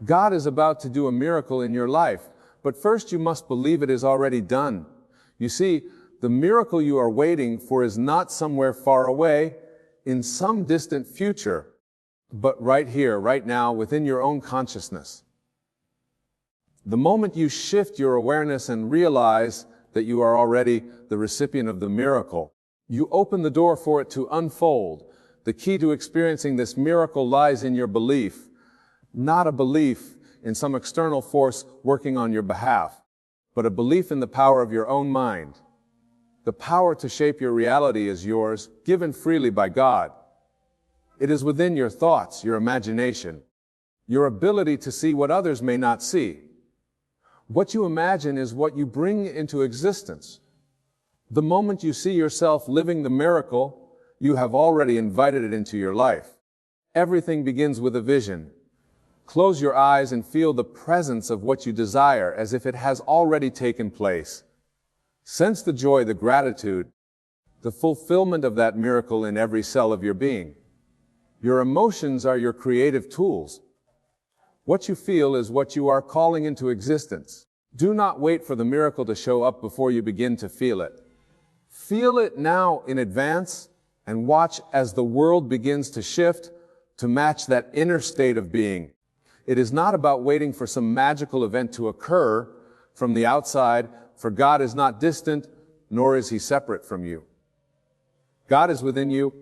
God is about to do a miracle in your life, but first you must believe it is already done. You see, the miracle you are waiting for is not somewhere far away, in some distant future, but right here, right now, within your own consciousness. The moment you shift your awareness and realize that you are already the recipient of the miracle, you open the door for it to unfold. The key to experiencing this miracle lies in your belief, not a belief in some external force working on your behalf, but a belief in the power of your own mind. The power to shape your reality is yours, given freely by God. It is within your thoughts, your imagination, your ability to see what others may not see. What you imagine is what you bring into existence. The moment you see yourself living the miracle, you have already invited it into your life. Everything begins with a vision. Close your eyes and feel the presence of what you desire as if it has already taken place. Sense the joy, the gratitude, the fulfillment of that miracle in every cell of your being. Your emotions are your creative tools. What you feel is what you are calling into existence. Do not wait for the miracle to show up before you begin to feel it. Feel it now in advance and watch as the world begins to shift to match that inner state of being. It is not about waiting for some magical event to occur from the outside, for God is not distant, nor is He separate from you. God is within you,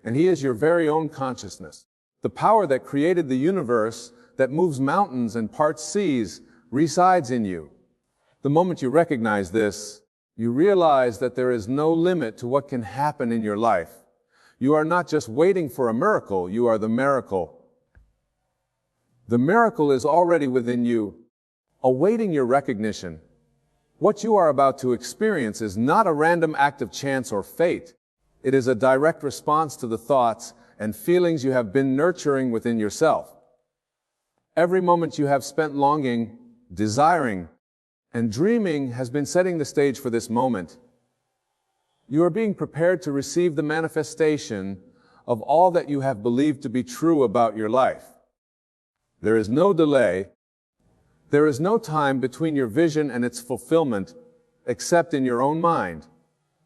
and He is your very own consciousness. The power that created the universe, that moves mountains and parts seas, resides in you. The moment you recognize this, you realize that there is no limit to what can happen in your life. You are not just waiting for a miracle, you are the miracle. The miracle is already within you, awaiting your recognition. What you are about to experience is not a random act of chance or fate. It is a direct response to the thoughts and feelings you have been nurturing within yourself. Every moment you have spent longing, desiring, and dreaming has been setting the stage for this moment. You are being prepared to receive the manifestation of all that you have believed to be true about your life. There is no delay. There is no time between your vision and its fulfillment, except in your own mind.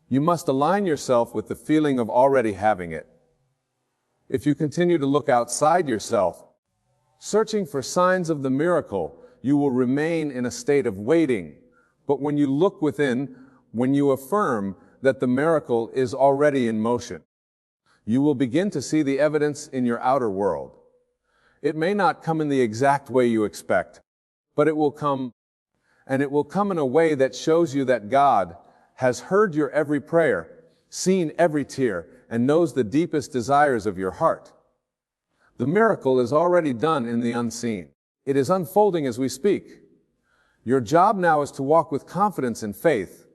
You must align yourself with the feeling of already having it. If you continue to look outside yourself, searching for signs of the miracle, you will remain in a state of waiting. But when you look within, when you affirm that the miracle is already in motion, you will begin to see the evidence in your outer world. It may not come in the exact way you expect, but it will come, and it will come in a way that shows you that God has heard your every prayer, seen every tear, and knows the deepest desires of your heart. The miracle is already done in the unseen. It is unfolding as we speak. Your job now is to walk with confidence and faith,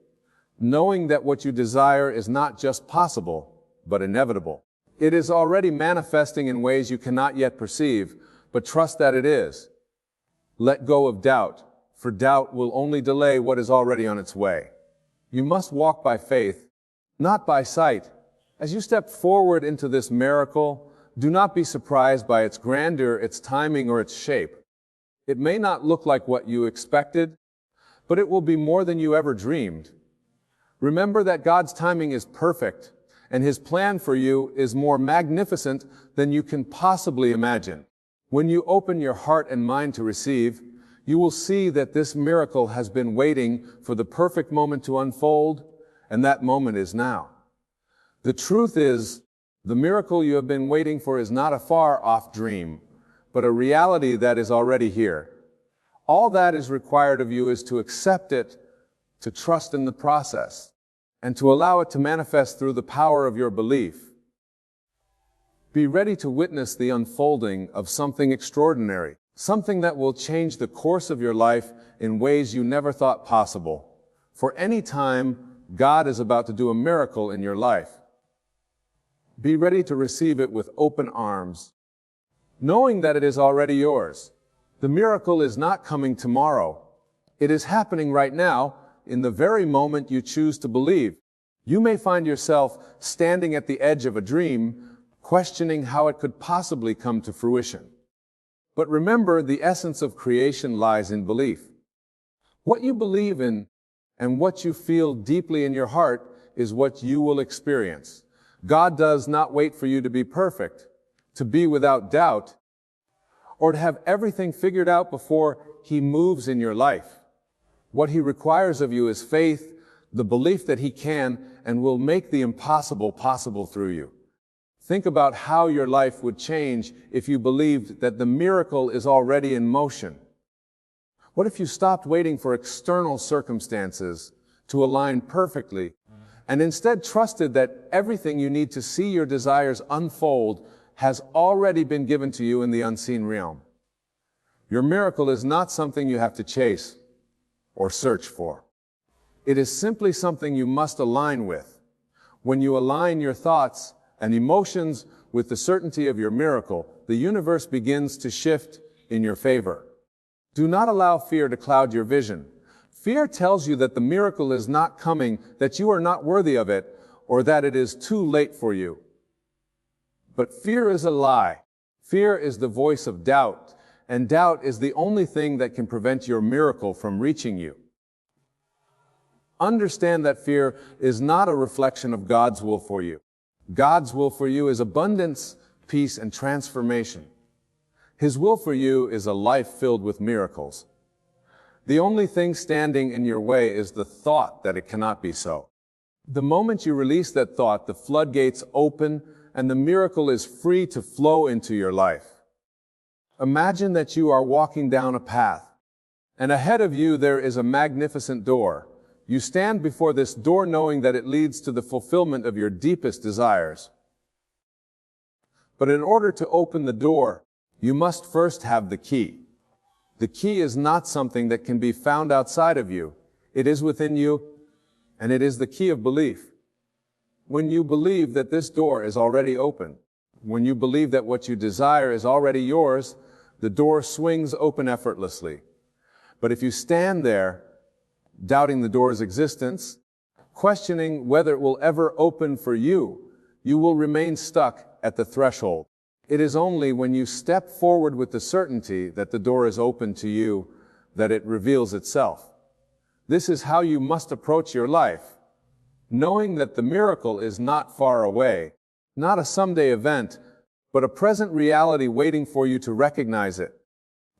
knowing that what you desire is not just possible, but inevitable. It is already manifesting in ways you cannot yet perceive, but trust that it is. Let go of doubt, for doubt will only delay what is already on its way. You must walk by faith, not by sight. As you step forward into this miracle, do not be surprised by its grandeur, its timing, or its shape. It may not look like what you expected, but it will be more than you ever dreamed. Remember that God's timing is perfect, and His plan for you is more magnificent than you can possibly imagine. When you open your heart and mind to receive, you will see that this miracle has been waiting for the perfect moment to unfold, and that moment is now. The truth is, the miracle you have been waiting for is not a far-off dream, but a reality that is already here. All that is required of you is to accept it, to trust in the process, and to allow it to manifest through the power of your belief. Be ready to witness the unfolding of something extraordinary, something that will change the course of your life in ways you never thought possible. For any time, God is about to do a miracle in your life. Be ready to receive it with open arms, knowing that it is already yours. The miracle is not coming tomorrow. It is happening right now, in the very moment you choose to believe. You may find yourself standing at the edge of a dream, questioning how it could possibly come to fruition. But remember, the essence of creation lies in belief. What you believe in and what you feel deeply in your heart is what you will experience. God does not wait for you to be perfect, to be without doubt, or to have everything figured out before He moves in your life. What He requires of you is faith, the belief that He can and will make the impossible possible through you. Think about how your life would change if you believed that the miracle is already in motion. What if you stopped waiting for external circumstances to align perfectly and instead trusted that everything you need to see your desires unfold has already been given to you in the unseen realm? Your miracle is not something you have to chase or search for. It is simply something you must align with. When you align your thoughts and emotions with the certainty of your miracle, the universe begins to shift in your favor. Do not allow fear to cloud your vision. Fear tells you that the miracle is not coming, that you are not worthy of it, or that it is too late for you. But fear is a lie. Fear is the voice of doubt, and doubt is the only thing that can prevent your miracle from reaching you. Understand that fear is not a reflection of God's will for you. God's will for you is abundance, peace, and transformation. His will for you is a life filled with miracles. The only thing standing in your way is the thought that it cannot be so. The moment you release that thought, the floodgates open and the miracle is free to flow into your life. Imagine that you are walking down a path, and ahead of you there is a magnificent door. You stand before this door knowing that it leads to the fulfillment of your deepest desires. But in order to open the door, you must first have the key. The key is not something that can be found outside of you. It is within you, and it is the key of belief. When you believe that this door is already open, when you believe that what you desire is already yours, the door swings open effortlessly. But if you stand there, doubting the door's existence, questioning whether it will ever open for you, you will remain stuck at the threshold. It is only when you step forward with the certainty that the door is open to you that it reveals itself. This is how you must approach your life, knowing that the miracle is not far away, not a someday event, but a present reality waiting for you to recognize it.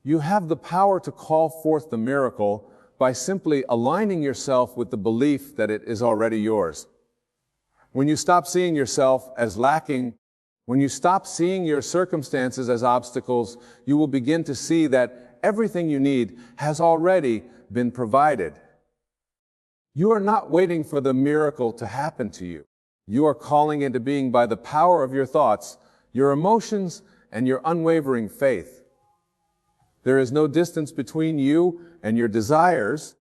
You have the power to call forth the miracle by simply aligning yourself with the belief that it is already yours. When you stop seeing yourself as lacking, when you stop seeing your circumstances as obstacles, you will begin to see that everything you need has already been provided. You are not waiting for the miracle to happen to you. You are calling into being by the power of your thoughts, your emotions, and your unwavering faith. There is no distance between you and your desires,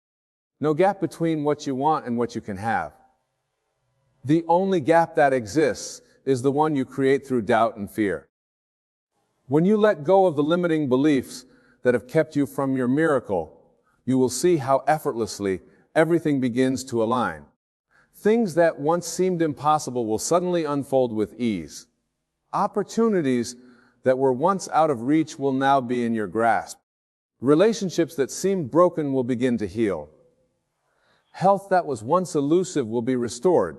no gap between what you want and what you can have. The only gap that exists is the one you create through doubt and fear. When you let go of the limiting beliefs that have kept you from your miracle, you will see how effortlessly everything begins to align. Things that once seemed impossible will suddenly unfold with ease. Opportunities that were once out of reach will now be in your grasp. Relationships that seemed broken will begin to heal. Health that was once elusive will be restored.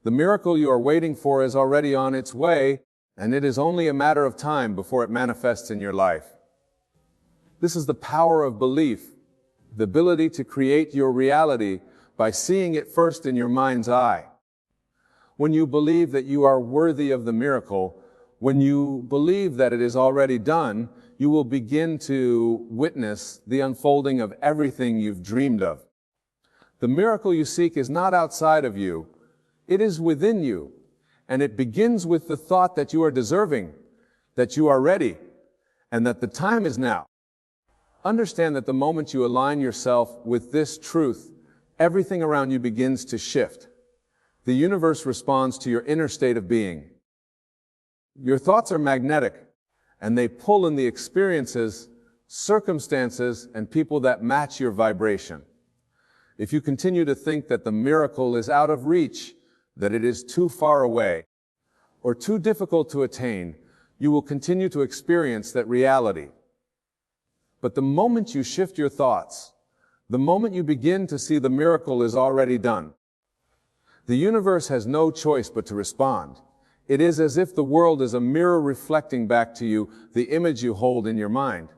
The miracle you are waiting for is already on its way, and it is only a matter of time before it manifests in your life. This is the power of belief, the ability to create your reality by seeing it first in your mind's eye. When you believe that you are worthy of the miracle, when you believe that it is already done, you will begin to witness the unfolding of everything you've dreamed of. The miracle you seek is not outside of you, it is within you, and it begins with the thought that you are deserving, that you are ready, and that the time is now. Understand that the moment you align yourself with this truth, everything around you begins to shift. The universe responds to your inner state of being. Your thoughts are magnetic, and they pull in the experiences, circumstances, and people that match your vibration. If you continue to think that the miracle is out of reach, that it is too far away, or too difficult to attain, you will continue to experience that reality. But the moment you shift your thoughts, the moment you begin to see the miracle is already done, the universe has no choice but to respond. It is as if the world is a mirror reflecting back to you the image you hold in your mind.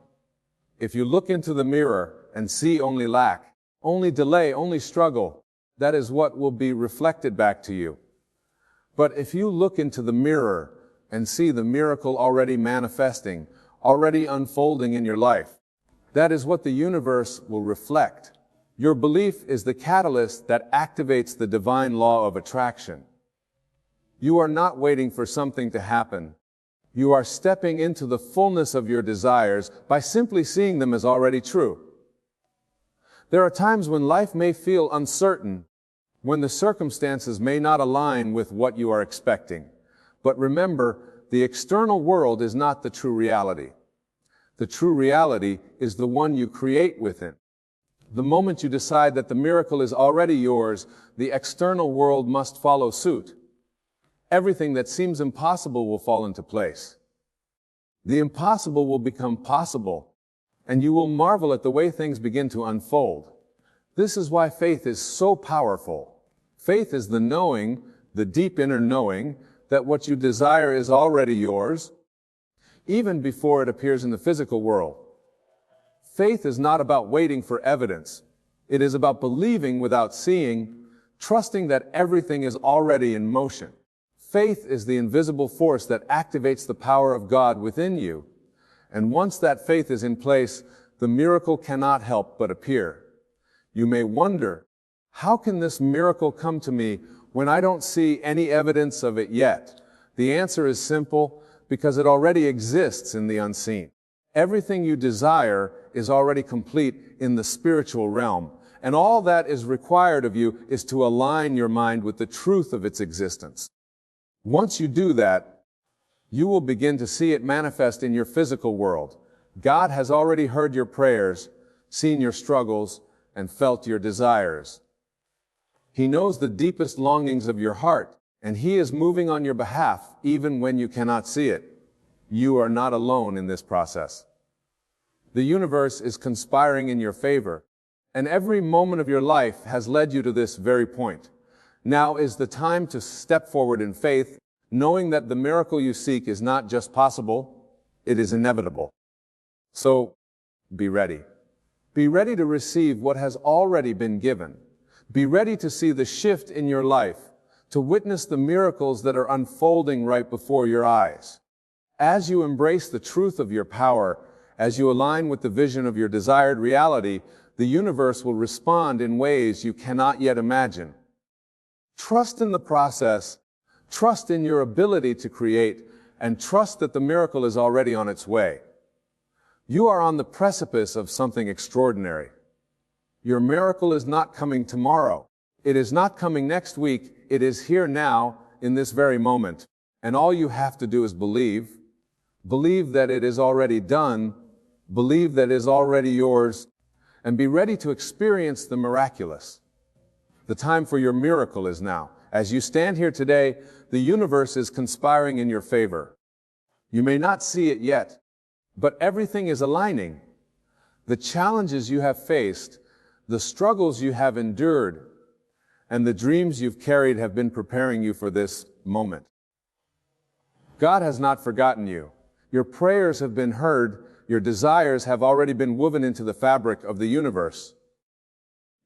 If you look into the mirror and see only lack, only delay, only struggle, that is what will be reflected back to you. But if you look into the mirror and see the miracle already manifesting, already unfolding in your life, that is what the universe will reflect. Your belief is the catalyst that activates the divine law of attraction. You are not waiting for something to happen. You are stepping into the fullness of your desires by simply seeing them as already true. There are times when life may feel uncertain, when the circumstances may not align with what you are expecting. But remember, the external world is not the true reality. The true reality is the one you create within. The moment you decide that the miracle is already yours, the external world must follow suit. Everything that seems impossible will fall into place. The impossible will become possible, and you will marvel at the way things begin to unfold. This is why faith is so powerful. Faith is the knowing, the deep inner knowing, that what you desire is already yours, even before it appears in the physical world. Faith is not about waiting for evidence. It is about believing without seeing, trusting that everything is already in motion. Faith is the invisible force that activates the power of God within you. And once that faith is in place, the miracle cannot help but appear. You may wonder, how can this miracle come to me when I don't see any evidence of it yet? The answer is simple, because it already exists in the unseen. Everything you desire is already complete in the spiritual realm, and all that is required of you is to align your mind with the truth of its existence. Once you do that, you will begin to see it manifest in your physical world. God has already heard your prayers, seen your struggles, and felt your desires. He knows the deepest longings of your heart, and He is moving on your behalf even when you cannot see it. You are not alone in this process. The universe is conspiring in your favor, and every moment of your life has led you to this very point. Now is the time to step forward in faith, knowing that the miracle you seek is not just possible, it is inevitable. So, be ready. Be ready to receive what has already been given. Be ready to see the shift in your life, to witness the miracles that are unfolding right before your eyes. As you embrace the truth of your power, as you align with the vision of your desired reality, the universe will respond in ways you cannot yet imagine. Trust in the process, trust in your ability to create, and trust that the miracle is already on its way. You are on the precipice of something extraordinary. Your miracle is not coming tomorrow. It is not coming next week. It is here now, in this very moment. And all you have to do is believe. Believe that it is already done. Believe that it is already yours. And be ready to experience the miraculous. The time for your miracle is now. As you stand here today, the universe is conspiring in your favor. You may not see it yet, but everything is aligning. The challenges you have faced, the struggles you have endured, and the dreams you've carried have been preparing you for this moment. God has not forgotten you. Your prayers have been heard. Your desires have already been woven into the fabric of the universe.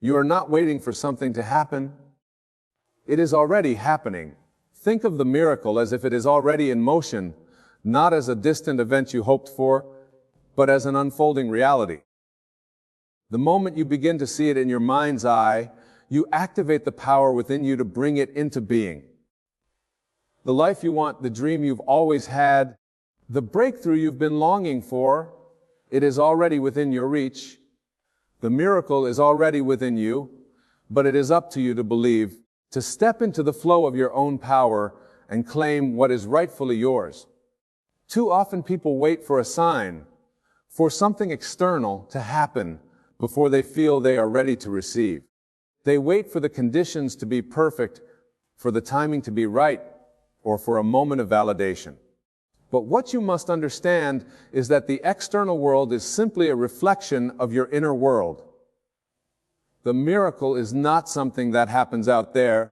You are not waiting for something to happen. It is already happening. Think of the miracle as if it is already in motion, not as a distant event you hoped for, but as an unfolding reality. The moment you begin to see it in your mind's eye, you activate the power within you to bring it into being. The life you want, the dream you've always had, the breakthrough you've been longing for, it is already within your reach. The miracle is already within you, but it is up to you to believe, to step into the flow of your own power and claim what is rightfully yours. Too often people wait for a sign, for something external to happen before they feel they are ready to receive. They wait for the conditions to be perfect, for the timing to be right, or for a moment of validation. But what you must understand is that the external world is simply a reflection of your inner world. The miracle is not something that happens out there.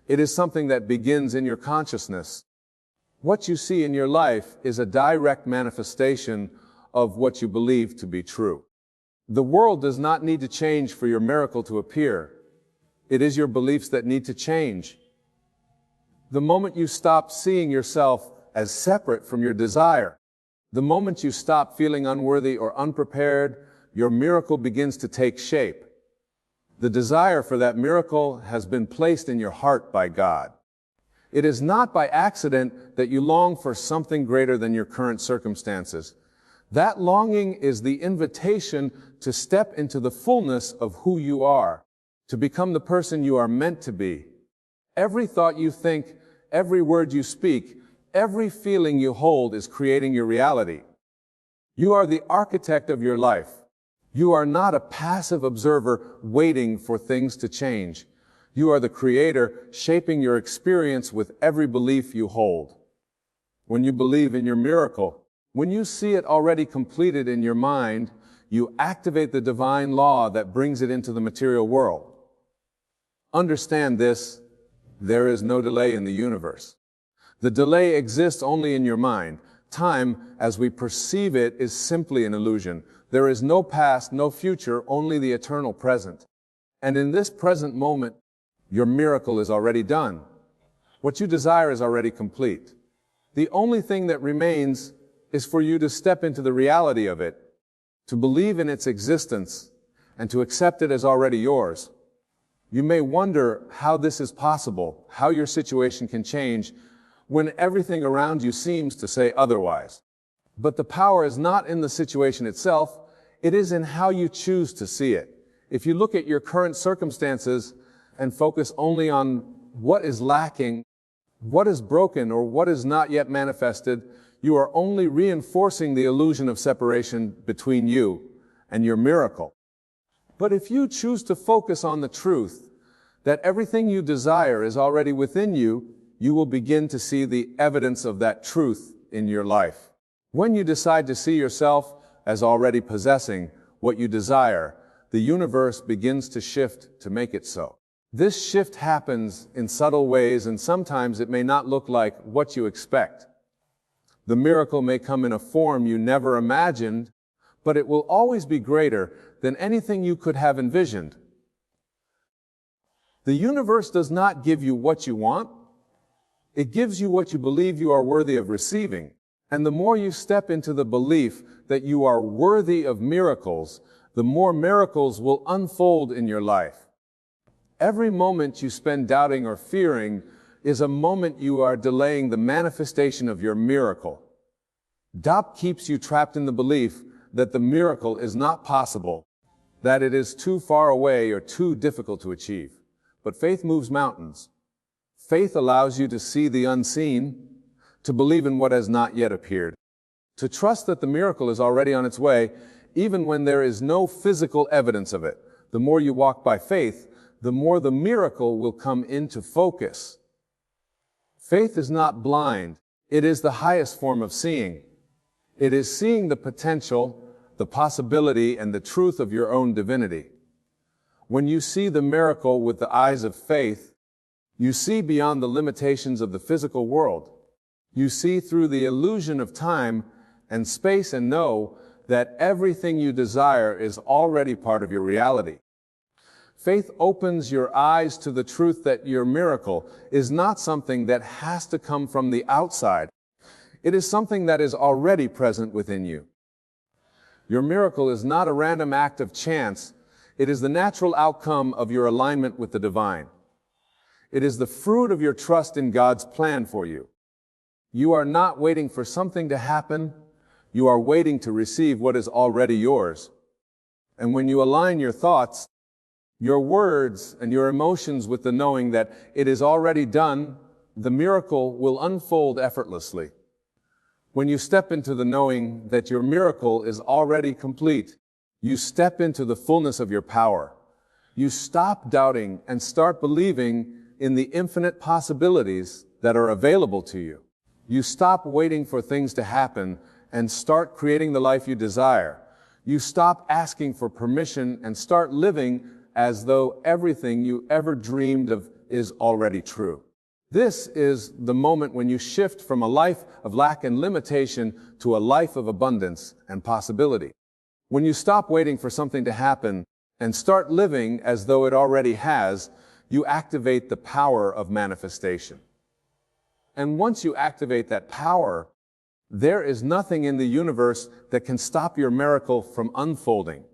It is something that begins in your consciousness. What you see in your life is a direct manifestation of what you believe to be true. The world does not need to change for your miracle to appear. It is your beliefs that need to change. The moment you stop seeing yourself as separate from your desire, the moment you stop feeling unworthy or unprepared, your miracle begins to take shape. The desire for that miracle has been placed in your heart by God. It is not by accident that you long for something greater than your current circumstances. That longing is the invitation to step into the fullness of who you are, to become the person you are meant to be. Every thought you think, every word you speak, every feeling you hold is creating your reality. You are the architect of your life. You are not a passive observer waiting for things to change. You are the creator shaping your experience with every belief you hold. When you believe in your miracle, when you see it already completed in your mind, you activate the divine law that brings it into the material world. Understand this, there is no delay in the universe. The delay exists only in your mind. Time, as we perceive it, is simply an illusion. There is no past, no future, only the eternal present. And in this present moment, your miracle is already done. What you desire is already complete. The only thing that remains is for you to step into the reality of it, to believe in its existence, and to accept it as already yours. You may wonder how this is possible, how your situation can change, when everything around you seems to say otherwise. But the power is not in the situation itself, it is in how you choose to see it. If you look at your current circumstances and focus only on what is lacking, what is broken, or what is not yet manifested, you are only reinforcing the illusion of separation between you and your miracle. But if you choose to focus on the truth, that everything you desire is already within you, you will begin to see the evidence of that truth in your life. When you decide to see yourself as already possessing what you desire, the universe begins to shift to make it so. This shift happens in subtle ways, and sometimes it may not look like what you expect. The miracle may come in a form you never imagined, but it will always be greater than anything you could have envisioned. The universe does not give you what you want. It gives you what you believe you are worthy of receiving. And the more you step into the belief that you are worthy of miracles, the more miracles will unfold in your life. Every moment you spend doubting or fearing is a moment you are delaying the manifestation of your miracle. Doubt keeps you trapped in the belief that the miracle is not possible, that it is too far away or too difficult to achieve. But faith moves mountains. Faith allows you to see the unseen, to believe in what has not yet appeared, to trust that the miracle is already on its way, even when there is no physical evidence of it. The more you walk by faith, the more the miracle will come into focus. Faith is not blind. It is the highest form of seeing. It is seeing the potential, the possibility, and the truth of your own divinity. When you see the miracle with the eyes of faith, you see beyond the limitations of the physical world. You see through the illusion of time and space and know that everything you desire is already part of your reality. Faith opens your eyes to the truth that your miracle is not something that has to come from the outside. It is something that is already present within you. Your miracle is not a random act of chance. It is the natural outcome of your alignment with the divine. It is the fruit of your trust in God's plan for you. You are not waiting for something to happen. You are waiting to receive what is already yours. And when you align your thoughts, your words, and your emotions with the knowing that it is already done, the miracle will unfold effortlessly. When you step into the knowing that your miracle is already complete, you step into the fullness of your power. You stop doubting and start believing in the infinite possibilities that are available to you. You stop waiting for things to happen and start creating the life you desire. You stop asking for permission and start living as though everything you ever dreamed of is already true. This is the moment when you shift from a life of lack and limitation to a life of abundance and possibility. When you stop waiting for something to happen and start living as though it already has, you activate the power of manifestation. And once you activate that power, there is nothing in the universe that can stop your miracle from unfolding.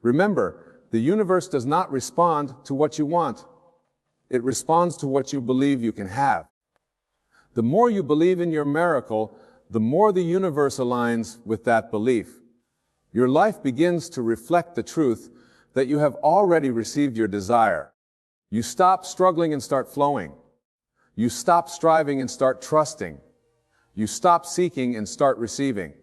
Remember, the universe does not respond to what you want. It responds to what you believe you can have. The more you believe in your miracle, the more the universe aligns with that belief. Your life begins to reflect the truth that you have already received your desire. You stop struggling and start flowing. You stop striving and start trusting. You stop seeking and start receiving.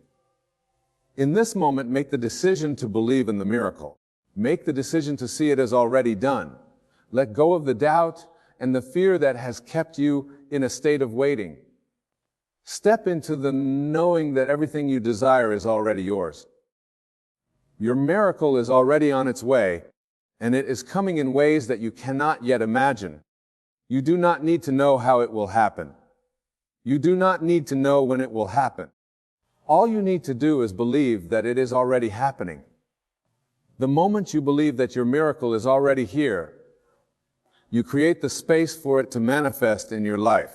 In this moment, make the decision to believe in the miracle. Make the decision to see it as already done. Let go of the doubt and the fear that has kept you in a state of waiting. Step into the knowing that everything you desire is already yours. Your miracle is already on its way, and it is coming in ways that you cannot yet imagine. You do not need to know how it will happen. You do not need to know when it will happen. All you need to do is believe that it is already happening. The moment you believe that your miracle is already here, you create the space for it to manifest in your life.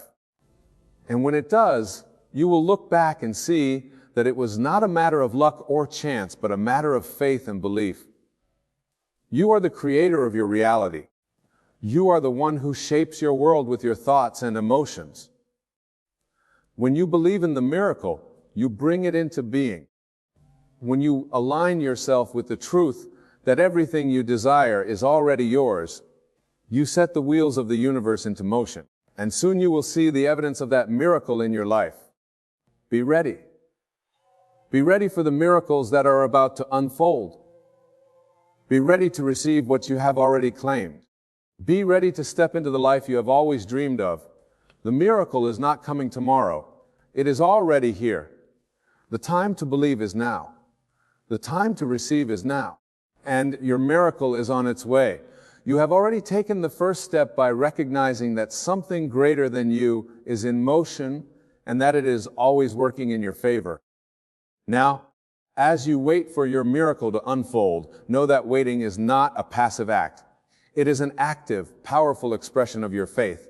And when it does, you will look back and see that it was not a matter of luck or chance, but a matter of faith and belief. You are the creator of your reality. You are the one who shapes your world with your thoughts and emotions. When you believe in the miracle, you bring it into being. When you align yourself with the truth that everything you desire is already yours, you set the wheels of the universe into motion, and soon you will see the evidence of that miracle in your life. Be ready. Be ready for the miracles that are about to unfold. Be ready to receive what you have already claimed. Be ready to step into the life you have always dreamed of. The miracle is not coming tomorrow. It is already here. The time to believe is now. The time to receive is now. And your miracle is on its way. You have already taken the first step by recognizing that something greater than you is in motion and that it is always working in your favor. Now, as you wait for your miracle to unfold, know that waiting is not a passive act. It is an active, powerful expression of your faith.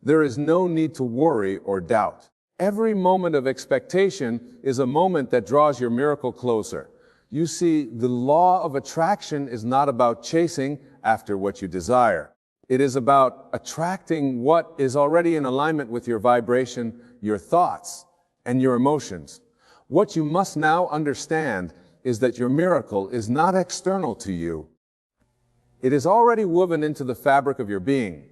There is no need to worry or doubt. Every moment of expectation is a moment that draws your miracle closer. You see, the law of attraction is not about chasing after what you desire. It is about attracting what is already in alignment with your vibration, your thoughts, and your emotions. What you must now understand is that your miracle is not external to you. It is already woven into the fabric of your being.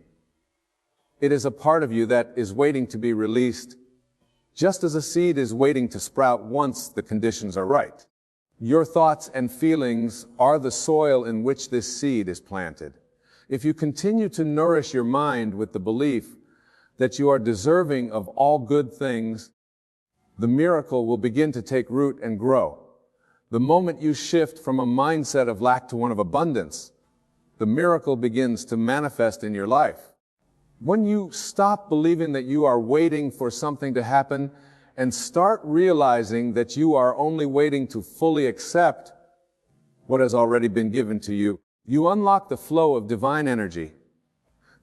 It is a part of you that is waiting to be released, just as a seed is waiting to sprout once the conditions are right. Your thoughts and feelings are the soil in which this seed is planted. If you continue to nourish your mind with the belief that you are deserving of all good things, the miracle will begin to take root and grow. The moment you shift from a mindset of lack to one of abundance, the miracle begins to manifest in your life. When you stop believing that you are waiting for something to happen and start realizing that you are only waiting to fully accept what has already been given to you, you unlock the flow of divine energy.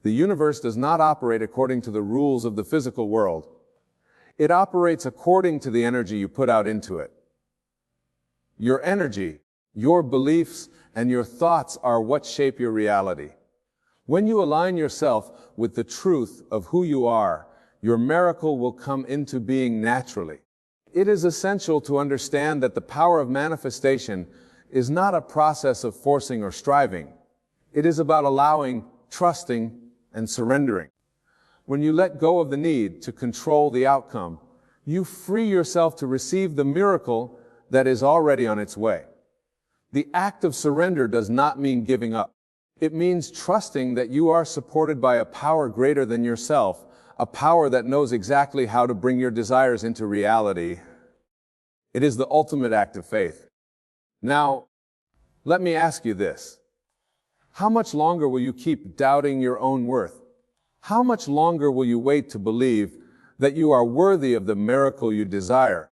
The universe does not operate according to the rules of the physical world. It operates according to the energy you put out into it. Your energy, your beliefs, and your thoughts are what shape your reality. When you align yourself with the truth of who you are, your miracle will come into being naturally. It is essential to understand that the power of manifestation is not a process of forcing or striving. It is about allowing, trusting, and surrendering. When you let go of the need to control the outcome, you free yourself to receive the miracle that is already on its way. The act of surrender does not mean giving up. It means trusting that you are supported by a power greater than yourself, a power that knows exactly how to bring your desires into reality. It is the ultimate act of faith. Now, let me ask you this. How much longer will you keep doubting your own worth? How much longer will you wait to believe that you are worthy of the miracle you desire?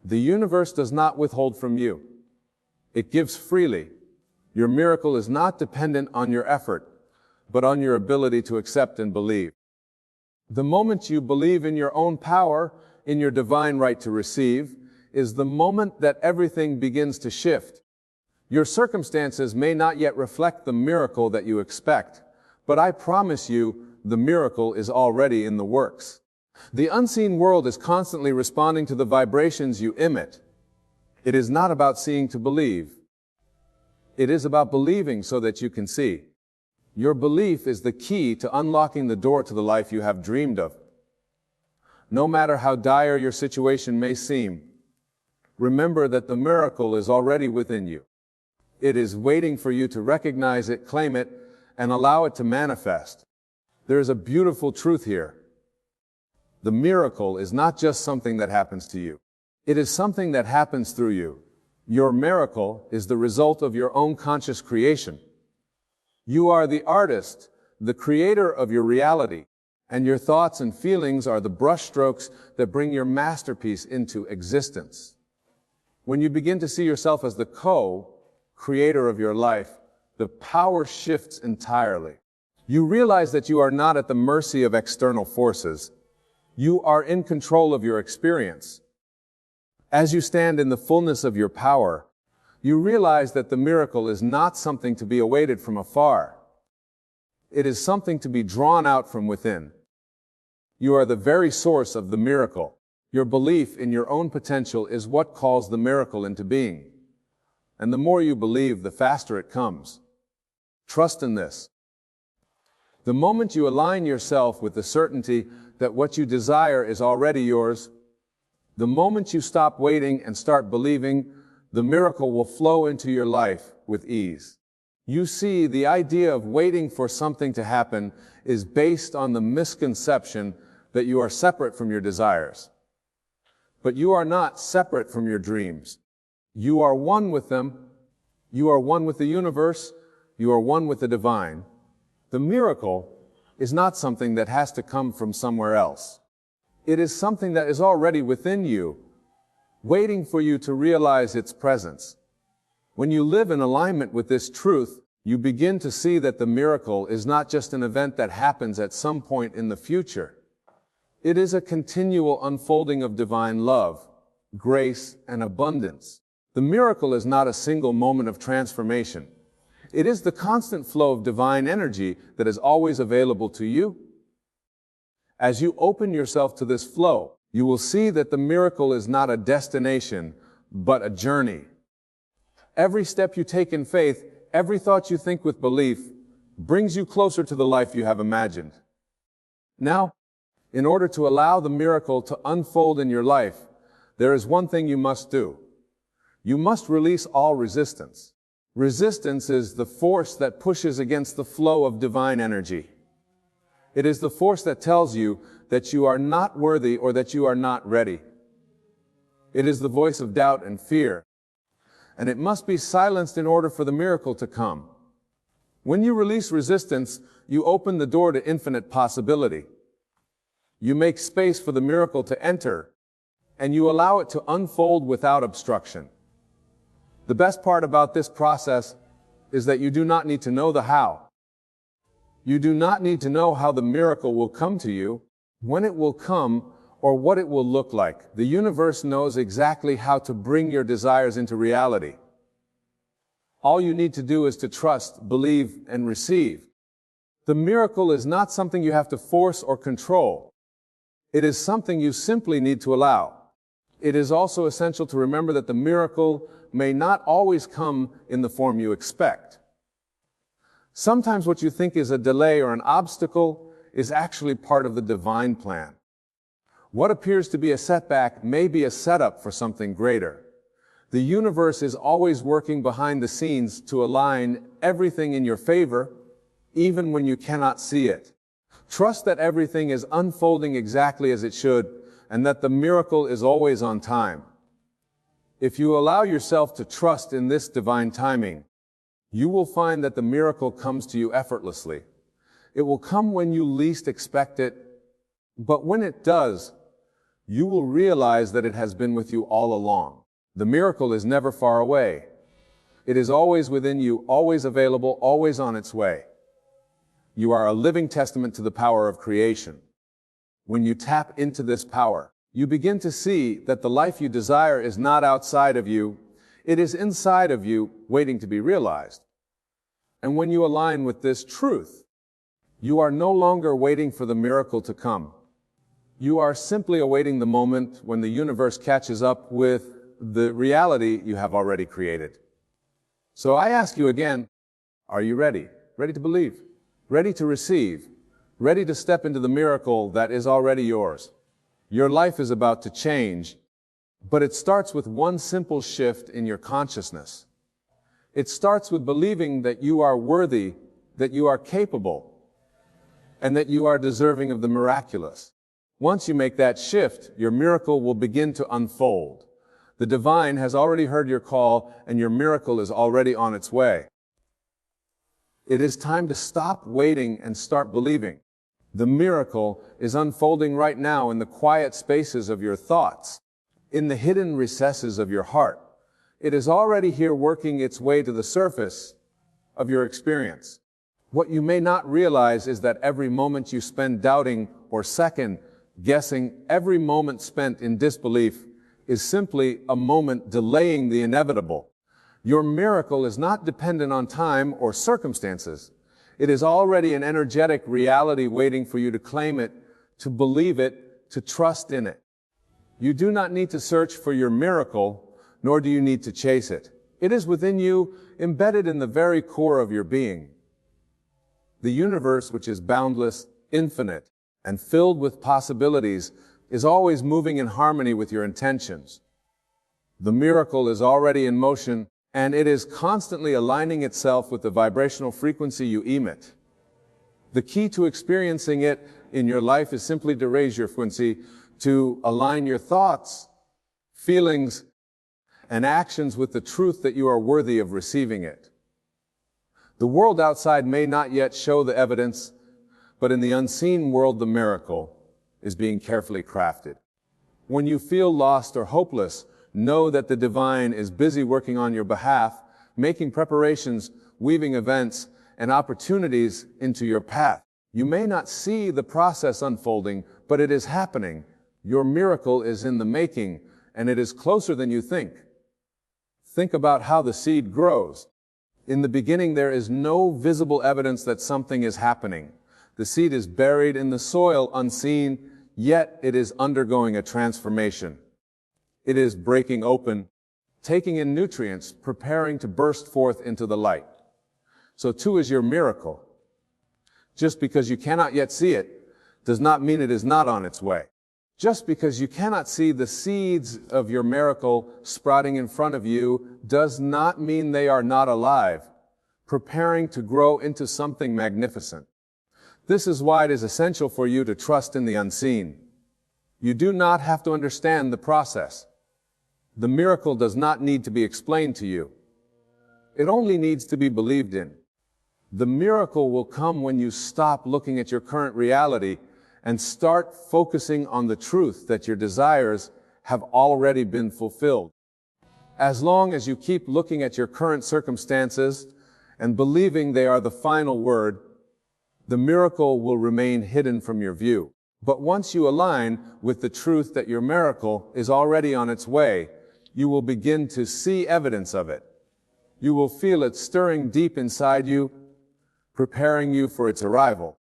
The universe does not withhold from you. It gives freely. Your miracle is not dependent on your effort, but on your ability to accept and believe. The moment you believe in your own power, in your divine right to receive, is the moment that everything begins to shift. Your circumstances may not yet reflect the miracle that you expect, but I promise you, the miracle is already in the works. The unseen world is constantly responding to the vibrations you emit. It is not about seeing to believe. It is about believing so that you can see. Your belief is the key to unlocking the door to the life you have dreamed of. No matter how dire your situation may seem, remember that the miracle is already within you. It is waiting for you to recognize it, claim it, and allow it to manifest. There is a beautiful truth here. The miracle is not just something that happens to you. It is something that happens through you. Your miracle is the result of your own conscious creation. You are the artist, the creator of your reality, and your thoughts and feelings are the brushstrokes that bring your masterpiece into existence. When you begin to see yourself as the co-creator of your life, the power shifts entirely. You realize that you are not at the mercy of external forces. You are in control of your experience. As you stand in the fullness of your power, you realize that the miracle is not something to be awaited from afar. It is something to be drawn out from within. You are the very source of the miracle. Your belief in your own potential is what calls the miracle into being. And the more you believe, the faster it comes. Trust in this. The moment you align yourself with the certainty that what you desire is already yours, the moment you stop waiting and start believing, the miracle will flow into your life with ease. You see, the idea of waiting for something to happen is based on the misconception that you are separate from your desires. But you are not separate from your dreams. You are one with them. You are one with the universe. You are one with the divine. The miracle is not something that has to come from somewhere else. It is something that is already within you, waiting for you to realize its presence. When you live in alignment with this truth, you begin to see that the miracle is not just an event that happens at some point in the future. It is a continual unfolding of divine love, grace, and abundance. The miracle is not a single moment of transformation. It is the constant flow of divine energy that is always available to you. As you open yourself to this flow, you will see that the miracle is not a destination, but a journey. Every step you take in faith, every thought you think with belief, brings you closer to the life you have imagined. Now, in order to allow the miracle to unfold in your life, there is one thing you must do. You must release all resistance. Resistance is the force that pushes against the flow of divine energy. It is the force that tells you that you are not worthy or that you are not ready. It is the voice of doubt and fear, and it must be silenced in order for the miracle to come. When you release resistance, you open the door to infinite possibility. You make space for the miracle to enter, and you allow it to unfold without obstruction. The best part about this process is that you do not need to know the how. You do not need to know how the miracle will come to you, when it will come, or what it will look like. The universe knows exactly how to bring your desires into reality. All you need to do is to trust, believe, and receive. The miracle is not something you have to force or control. It is something you simply need to allow. It is also essential to remember that the miracle may not always come in the form you expect. Sometimes what you think is a delay or an obstacle is actually part of the divine plan. What appears to be a setback may be a setup for something greater. The universe is always working behind the scenes to align everything in your favor, even when you cannot see it. Trust that everything is unfolding exactly as it should, and that the miracle is always on time. If you allow yourself to trust in this divine timing, you will find that the miracle comes to you effortlessly. It will come when you least expect it, but when it does, you will realize that it has been with you all along. The miracle is never far away. It is always within you, always available, always on its way. You are a living testament to the power of creation. When you tap into this power, you begin to see that the life you desire is not outside of you, it is inside of you, waiting to be realized. And when you align with this truth, you are no longer waiting for the miracle to come. You are simply awaiting the moment when the universe catches up with the reality you have already created. So I ask you again, are you ready? Ready to believe? Ready to receive? Ready to step into the miracle that is already yours? Your life is about to change, but it starts with one simple shift in your consciousness. It starts with believing that you are worthy, that you are capable, and that you are deserving of the miraculous. Once you make that shift, your miracle will begin to unfold. The divine has already heard your call, and your miracle is already on its way. It is time to stop waiting and start believing. The miracle is unfolding right now in the quiet spaces of your thoughts, in the hidden recesses of your heart. It is already here working its way to the surface of your experience. What you may not realize is that every moment you spend doubting or second guessing, every moment spent in disbelief, is simply a moment delaying the inevitable. Your miracle is not dependent on time or circumstances. It is already an energetic reality waiting for you to claim it, to believe it, to trust in it. You do not need to search for your miracle, nor do you need to chase it. It is within you, embedded in the very core of your being. The universe, which is boundless, infinite, and filled with possibilities, is always moving in harmony with your intentions. The miracle is already in motion, and it is constantly aligning itself with the vibrational frequency you emit. The key to experiencing it in your life is simply to raise your frequency, to align your thoughts, feelings, and actions with the truth that you are worthy of receiving it. The world outside may not yet show the evidence, but in the unseen world, the miracle is being carefully crafted. When you feel lost or hopeless, know that the divine is busy working on your behalf, making preparations, weaving events and opportunities into your path. You may not see the process unfolding, but it is happening. Your miracle is in the making, and it is closer than you think. Think about how the seed grows. In the beginning, there is no visible evidence that something is happening. The seed is buried in the soil, unseen, yet it is undergoing a transformation. It is breaking open, taking in nutrients, preparing to burst forth into the light. So too is your miracle. Just because you cannot yet see it does not mean it is not on its way. Just because you cannot see the seeds of your miracle sprouting in front of you does not mean they are not alive, preparing to grow into something magnificent. This is why it is essential for you to trust in the unseen. You do not have to understand the process. The miracle does not need to be explained to you. It only needs to be believed in. The miracle will come when you stop looking at your current reality and start focusing on the truth that your desires have already been fulfilled. As long as you keep looking at your current circumstances and believing they are the final word, the miracle will remain hidden from your view. But once you align with the truth that your miracle is already on its way, you will begin to see evidence of it. You will feel it stirring deep inside you, preparing you for its arrival.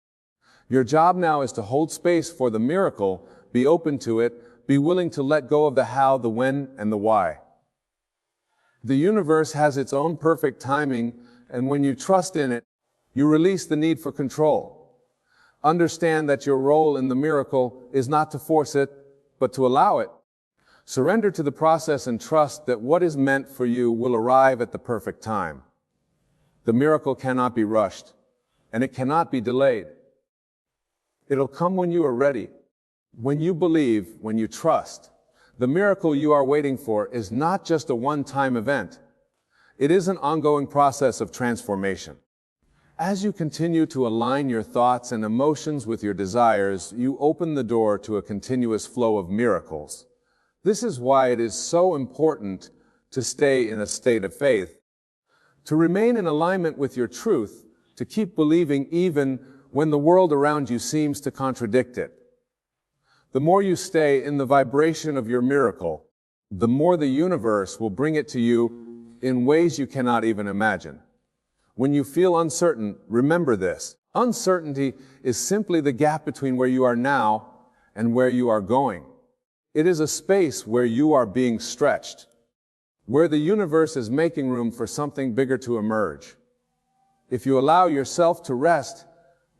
Your job now is to hold space for the miracle, be open to it, be willing to let go of the how, the when, and the why. The universe has its own perfect timing, and when you trust in it, you release the need for control. Understand that your role in the miracle is not to force it, but to allow it. Surrender to the process and trust that what is meant for you will arrive at the perfect time. The miracle cannot be rushed, and it cannot be delayed. It'll come when you are ready. When you believe, when you trust. The miracle you are waiting for is not just a one-time event. It is an ongoing process of transformation. As you continue to align your thoughts and emotions with your desires, you open the door to a continuous flow of miracles. This is why it is so important to stay in a state of faith, to remain in alignment with your truth, to keep believing even when the world around you seems to contradict it. The more you stay in the vibration of your miracle, the more the universe will bring it to you in ways you cannot even imagine. When you feel uncertain, remember this. Uncertainty is simply the gap between where you are now and where you are going. It is a space where you are being stretched, where the universe is making room for something bigger to emerge. If you allow yourself to rest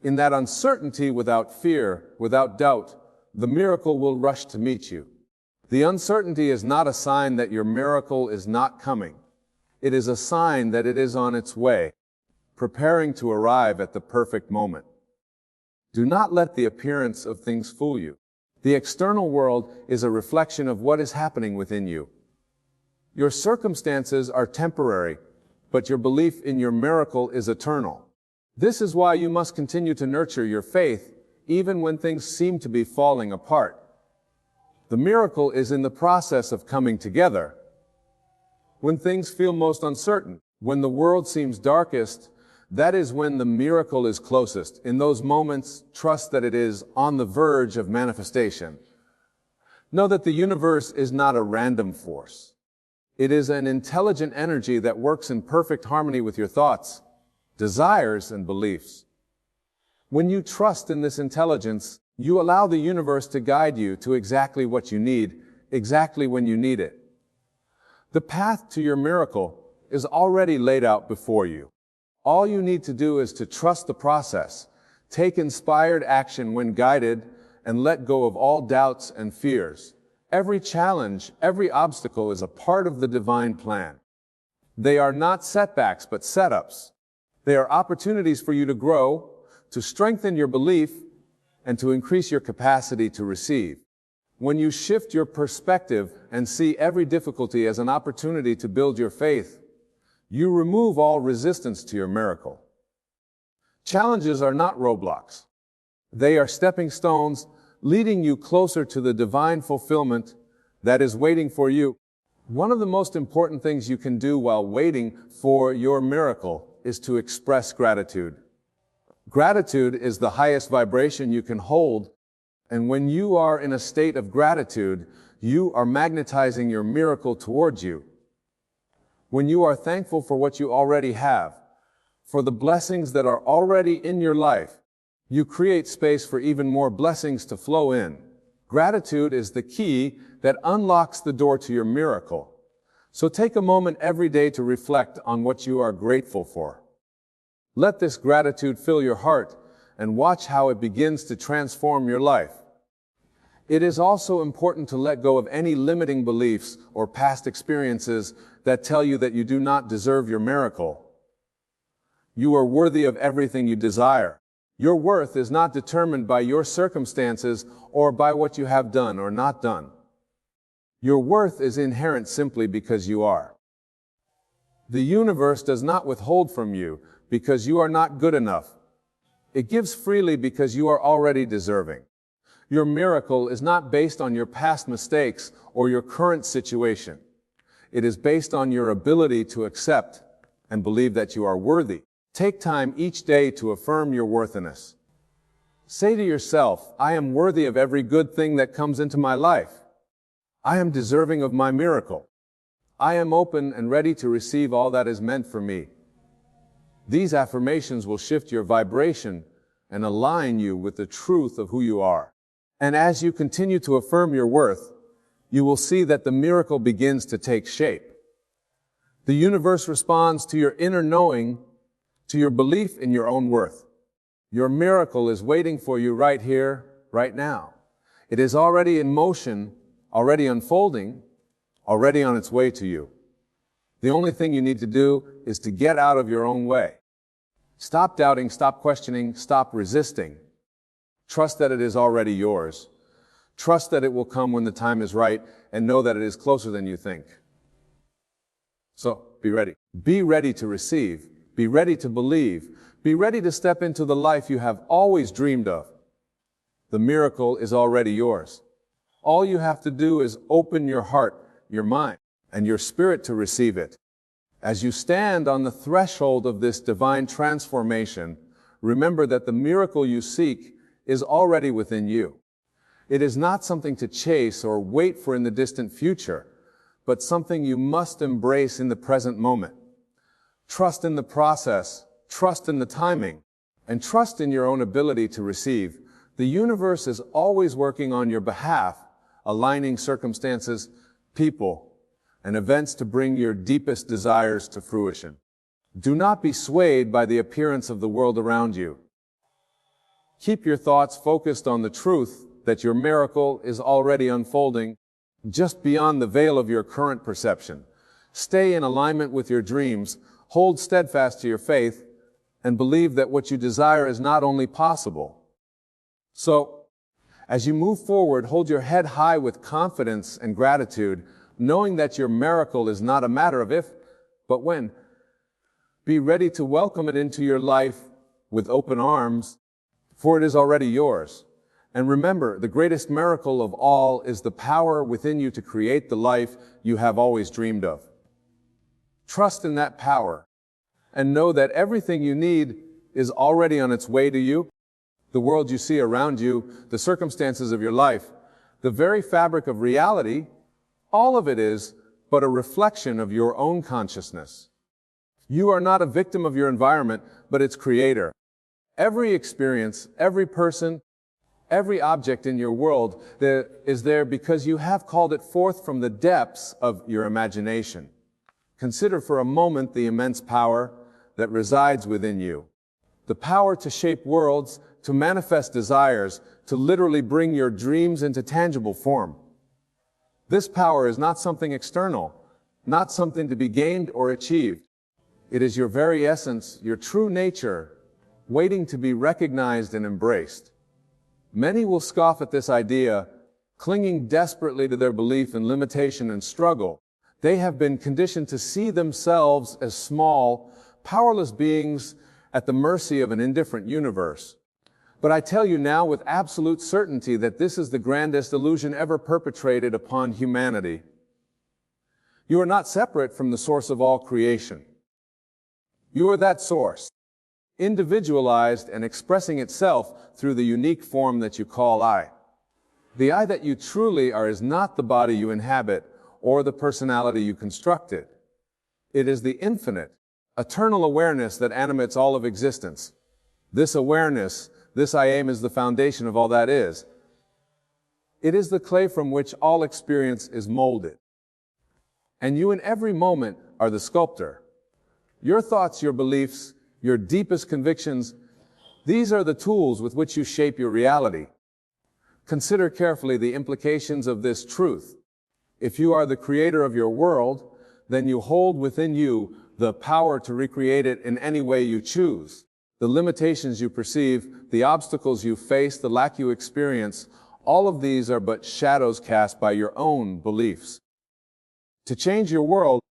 in that uncertainty without fear, without doubt, the miracle will rush to meet you. The uncertainty is not a sign that your miracle is not coming. It is a sign that it is on its way, preparing to arrive at the perfect moment. Do not let the appearance of things fool you. The external world is a reflection of what is happening within you. Your circumstances are temporary, but your belief in your miracle is eternal. This is why you must continue to nurture your faith, even when things seem to be falling apart. The miracle is in the process of coming together. When things feel most uncertain, when the world seems darkest, that is when the miracle is closest. In those moments, trust that it is on the verge of manifestation. Know that the universe is not a random force. It is an intelligent energy that works in perfect harmony with your thoughts, desires, and beliefs. When you trust in this intelligence, you allow the universe to guide you to exactly what you need, exactly when you need it. The path to your miracle is already laid out before you. All you need to do is to trust the process, take inspired action when guided, and let go of all doubts and fears. Every challenge, every obstacle is a part of the divine plan. They are not setbacks, but setups. They are opportunities for you to grow, to strengthen your belief, and to increase your capacity to receive. When you shift your perspective and see every difficulty as an opportunity to build your faith, you remove all resistance to your miracle. Challenges are not roadblocks. They are stepping stones leading you closer to the divine fulfillment that is waiting for you. One of the most important things you can do while waiting for your miracle is to express gratitude. Gratitude is the highest vibration you can hold, and when you are in a state of gratitude, you are magnetizing your miracle towards you. When you are thankful for what you already have, for the blessings that are already in your life, you create space for even more blessings to flow in. Gratitude is the key that unlocks the door to your miracle. So take a moment every day to reflect on what you are grateful for. Let this gratitude fill your heart and watch how it begins to transform your life. It is also important to let go of any limiting beliefs or past experiences that tell you that you do not deserve your miracle. You are worthy of everything you desire. Your worth is not determined by your circumstances or by what you have done or not done. Your worth is inherent simply because you are. The universe does not withhold from you because you are not good enough. It gives freely because you are already deserving. Your miracle is not based on your past mistakes or your current situation. It is based on your ability to accept and believe that you are worthy. Take time each day to affirm your worthiness. Say to yourself, I am worthy of every good thing that comes into my life. I am deserving of my miracle. I am open and ready to receive all that is meant for me. These affirmations will shift your vibration and align you with the truth of who you are. And as you continue to affirm your worth, you will see that the miracle begins to take shape. The universe responds to your inner knowing, to your belief in your own worth. Your miracle is waiting for you right here, right now. It is already in motion, already unfolding, already on its way to you. The only thing you need to do is to get out of your own way. Stop doubting, stop questioning, stop resisting. Trust that it is already yours. Trust that it will come when the time is right, and know that it is closer than you think. So, be ready. Be ready to receive. Be ready to believe. Be ready to step into the life you have always dreamed of. The miracle is already yours. All you have to do is open your heart, your mind, and your spirit to receive it. As you stand on the threshold of this divine transformation, remember that the miracle you seek is already within you. It is not something to chase or wait for in the distant future, but something you must embrace in the present moment. Trust in the process, trust in the timing, and trust in your own ability to receive. The universe is always working on your behalf, aligning circumstances, people, and events to bring your deepest desires to fruition. Do not be swayed by the appearance of the world around you. Keep your thoughts focused on the truth that your miracle is already unfolding just beyond the veil of your current perception. Stay in alignment with your dreams, hold steadfast to your faith, and believe that what you desire is not only possible. So, as you move forward, hold your head high with confidence and gratitude, knowing that your miracle is not a matter of if, but when. Be ready to welcome it into your life with open arms, for it is already yours. And remember, the greatest miracle of all is the power within you to create the life you have always dreamed of. Trust in that power, and know that everything you need is already on its way to you. The world you see around you, the circumstances of your life, the very fabric of reality, all of it is but a reflection of your own consciousness. You are not a victim of your environment, but its creator. Every experience, every person, every object in your world is there because you have called it forth from the depths of your imagination. Consider for a moment the immense power that resides within you. The power to shape worlds, to manifest desires, to literally bring your dreams into tangible form. This power is not something external, not something to be gained or achieved. It is your very essence, your true nature, waiting to be recognized and embraced. Many will scoff at this idea, clinging desperately to their belief in limitation and struggle. They have been conditioned to see themselves as small, powerless beings at the mercy of an indifferent universe. But I tell you now with absolute certainty that this is the grandest illusion ever perpetrated upon humanity. You are not separate from the source of all creation. You are that source, individualized and expressing itself through the unique form that you call I. The I that you truly are is not the body you inhabit or the personality you constructed. It is the infinite, eternal awareness that animates all of existence. This awareness, this I am, is the foundation of all that is. It is the clay from which all experience is molded. And you in every moment are the sculptor. Your thoughts, your beliefs, your deepest convictions, these are the tools with which you shape your reality. Consider carefully the implications of this truth. If you are the creator of your world, then you hold within you the power to recreate it in any way you choose. The limitations you perceive, the obstacles you face, the lack you experience, all of these are but shadows cast by your own beliefs. To change your world,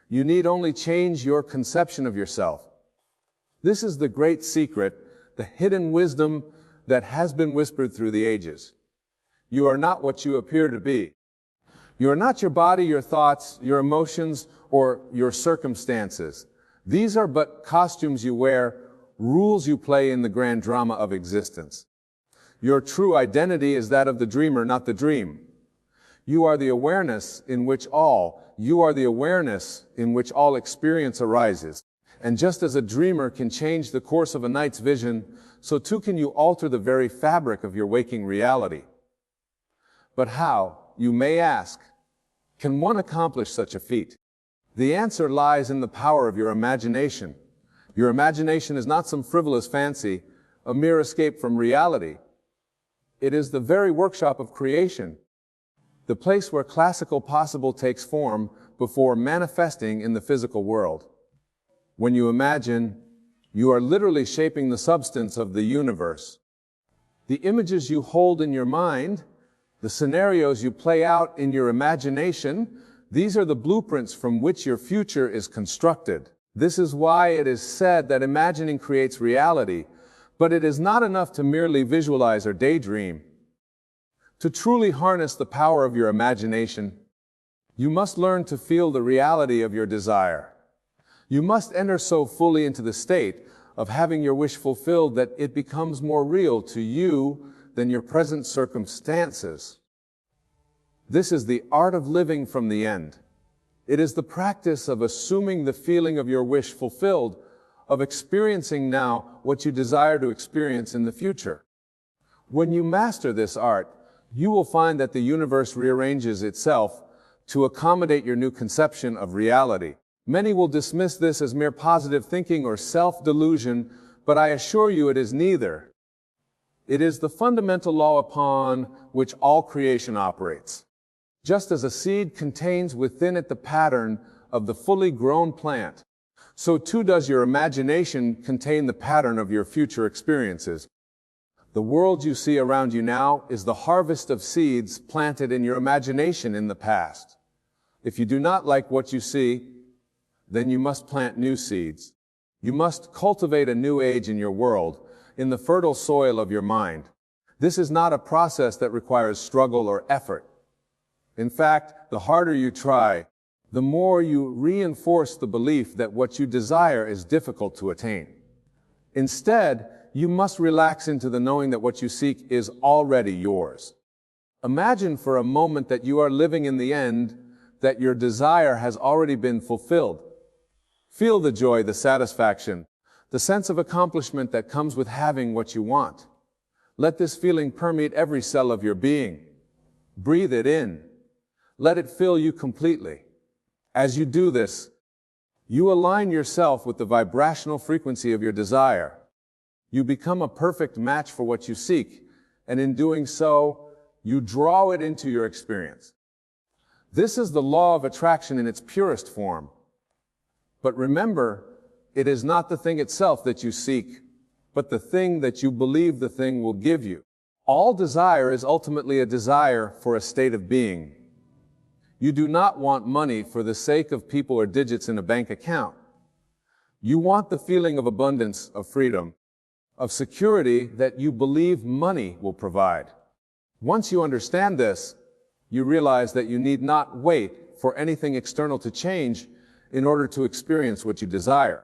you need only change your conception of yourself. This is the great secret, the hidden wisdom that has been whispered through the ages. You are not what you appear to be. You are not your body, your thoughts, your emotions, or your circumstances. These are but costumes you wear, rules you play in the grand drama of existence. Your true identity is that of the dreamer, not the dream. You are the awareness in which all experience arises. And just as a dreamer can change the course of a night's vision, so too can you alter the very fabric of your waking reality. But how, you may ask, can one accomplish such a feat? The answer lies in the power of your imagination. Your imagination is not some frivolous fancy, a mere escape from reality. It is the very workshop of creation, the place where classical possible takes form before manifesting in the physical world. When you imagine, you are literally shaping the substance of the universe. The images you hold in your mind, the scenarios you play out in your imagination, these are the blueprints from which your future is constructed. This is why it is said that imagining creates reality, but it is not enough to merely visualize or daydream. To truly harness the power of your imagination, you must learn to feel the reality of your desire. You must enter so fully into the state of having your wish fulfilled that it becomes more real to you than your present circumstances. This is the art of living from the end. It is the practice of assuming the feeling of your wish fulfilled, of experiencing now what you desire to experience in the future. When you master this art, you will find that the universe rearranges itself to accommodate your new conception of reality. Many will dismiss this as mere positive thinking or self-delusion, but I assure you it is neither. It is the fundamental law upon which all creation operates. Just as a seed contains within it the pattern of the fully grown plant, so too does your imagination contain the pattern of your future experiences. The world you see around you now is the harvest of seeds planted in your imagination in the past. If you do not like what you see, then you must plant new seeds. You must cultivate a new age in your world, in the fertile soil of your mind. This is not a process that requires struggle or effort. In fact, the harder you try, the more you reinforce the belief that what you desire is difficult to attain. Instead, you must relax into the knowing that what you seek is already yours. Imagine for a moment that you are living in the end, that your desire has already been fulfilled. Feel the joy, the satisfaction, the sense of accomplishment that comes with having what you want. Let this feeling permeate every cell of your being. Breathe it in. Let it fill you completely. As you do this, you align yourself with the vibrational frequency of your desire. You become a perfect match for what you seek, and in doing so, you draw it into your experience. This is the law of attraction in its purest form. But remember, it is not the thing itself that you seek, but the thing that you believe the thing will give you. All desire is ultimately a desire for a state of being. You do not want money for the sake of people or digits in a bank account. You want the feeling of abundance, of freedom, of security that you believe money will provide. Once you understand this, you realize that you need not wait for anything external to change in order to experience what you desire.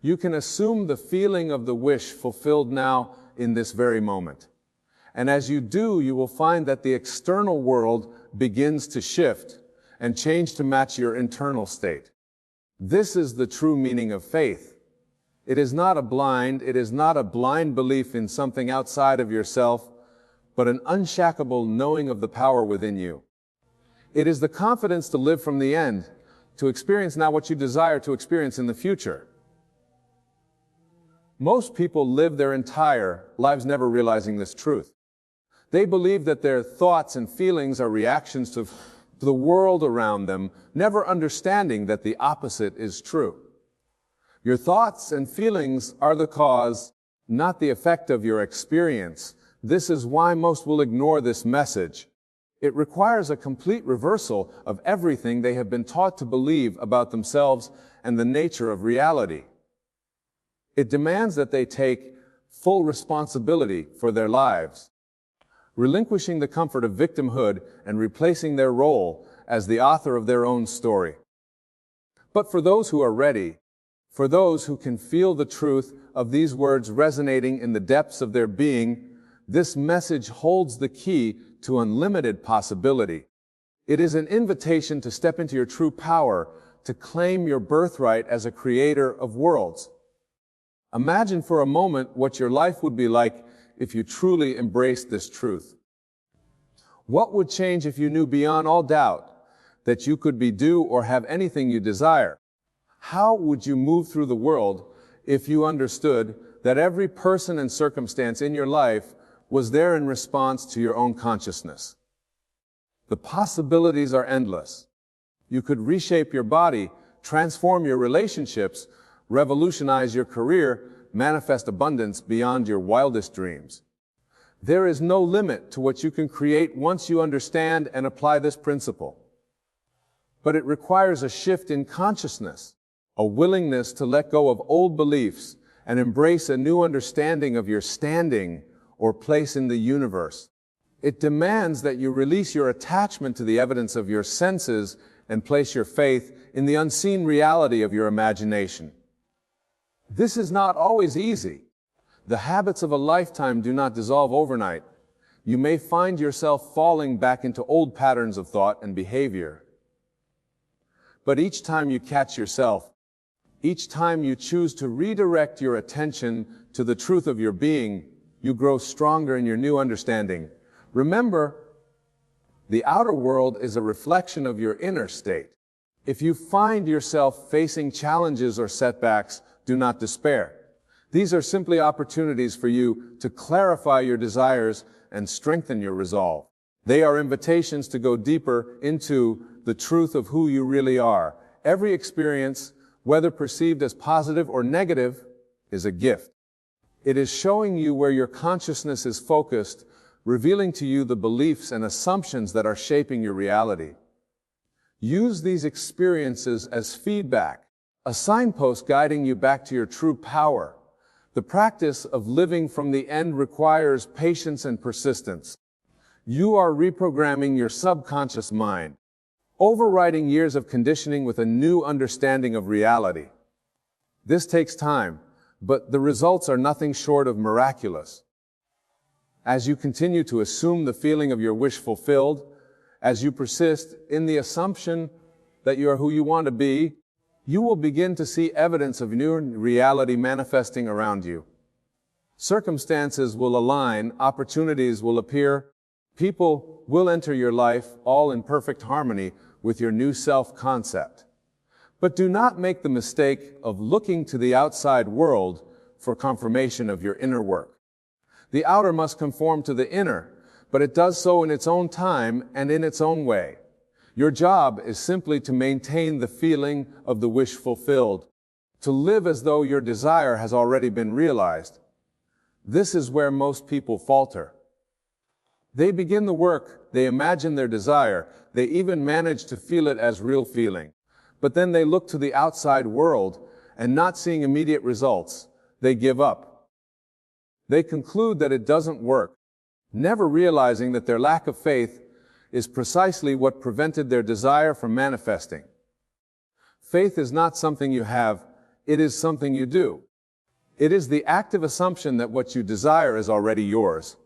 You can assume the feeling of the wish fulfilled now in this very moment. And as you do, you will find that the external world begins to shift and change to match your internal state. This is the true meaning of faith. It is not a blind belief in something outside of yourself, but an unshakable knowing of the power within you. It is the confidence to live from the end, to experience now what you desire to experience in the future. Most people live their entire lives never realizing this truth. They believe that their thoughts and feelings are reactions to the world around them, never understanding that the opposite is true. Your thoughts and feelings are the cause, not the effect of your experience. This is why most will ignore this message. It requires a complete reversal of everything they have been taught to believe about themselves and the nature of reality. It demands that they take full responsibility for their lives, relinquishing the comfort of victimhood and replacing their role as the author of their own story. But for those who are ready, for those who can feel the truth of these words resonating in the depths of their being, this message holds the key to unlimited possibility. It is an invitation to step into your true power, to claim your birthright as a creator of worlds. Imagine for a moment what your life would be like if you truly embraced this truth. What would change if you knew beyond all doubt that you could be, do, or have anything you desire? How would you move through the world if you understood that every person and circumstance in your life was there in response to your own consciousness? The possibilities are endless. You could reshape your body, transform your relationships, revolutionize your career, manifest abundance beyond your wildest dreams. There is no limit to what you can create once you understand and apply this principle. But it requires a shift in consciousness, a willingness to let go of old beliefs and embrace a new understanding of your standing or place in the universe. It demands that you release your attachment to the evidence of your senses and place your faith in the unseen reality of your imagination. This is not always easy. The habits of a lifetime do not dissolve overnight. You may find yourself falling back into old patterns of thought and behavior. But each time you catch yourself, each time you choose to redirect your attention to the truth of your being, you grow stronger in your new understanding. Remember, the outer world is a reflection of your inner state. If you find yourself facing challenges or setbacks, do not despair. These are simply opportunities for you to clarify your desires and strengthen your resolve. They are invitations to go deeper into the truth of who you really are. Every experience, whether perceived as positive or negative, is a gift. It is showing you where your consciousness is focused, revealing to you the beliefs and assumptions that are shaping your reality. Use these experiences as feedback, a signpost guiding you back to your true power. The practice of living from the end requires patience and persistence. You are reprogramming your subconscious mind, overriding years of conditioning with a new understanding of reality. This takes time, but the results are nothing short of miraculous. As you continue to assume the feeling of your wish fulfilled, as you persist in the assumption that you are who you want to be, you will begin to see evidence of new reality manifesting around you. Circumstances will align, opportunities will appear, people will enter your life, all in perfect harmony with your new self-concept. But do not make the mistake of looking to the outside world for confirmation of your inner work. The outer must conform to the inner, but it does so in its own time and in its own way. Your job is simply to maintain the feeling of the wish fulfilled, to live as though your desire has already been realized. This is where most people falter. They begin the work, they imagine their desire, they even manage to feel it as real feeling. But then they look to the outside world, and not seeing immediate results, they give up. They conclude that it doesn't work, never realizing that their lack of faith is precisely what prevented their desire from manifesting. Faith is not something you have, it is something you do. It is the active assumption that what you desire is already yours.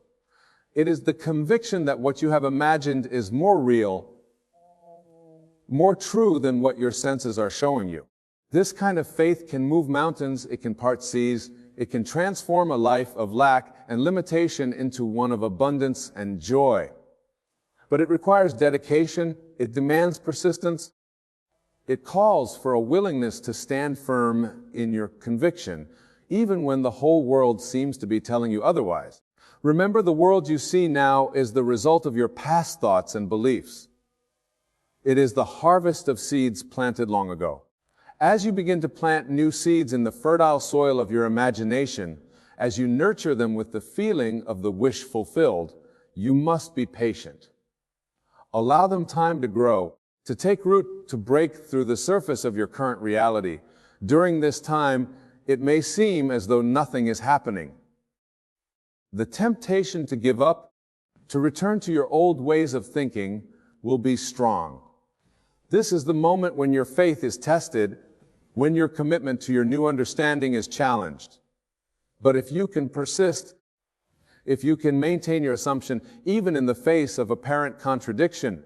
It is the conviction that what you have imagined is more real, more true than what your senses are showing you. This kind of faith can move mountains, it can part seas, it can transform a life of lack and limitation into one of abundance and joy. But it requires dedication, it demands persistence, it calls for a willingness to stand firm in your conviction, even when the whole world seems to be telling you otherwise. Remember, the world you see now is the result of your past thoughts and beliefs. It is the harvest of seeds planted long ago. As you begin to plant new seeds in the fertile soil of your imagination, as you nurture them with the feeling of the wish fulfilled, you must be patient. Allow them time to grow, to take root, to break through the surface of your current reality. During this time, it may seem as though nothing is happening. The temptation to give up, to return to your old ways of thinking, will be strong. This is the moment when your faith is tested, when your commitment to your new understanding is challenged. But if you can persist, if you can maintain your assumption even in the face of apparent contradiction,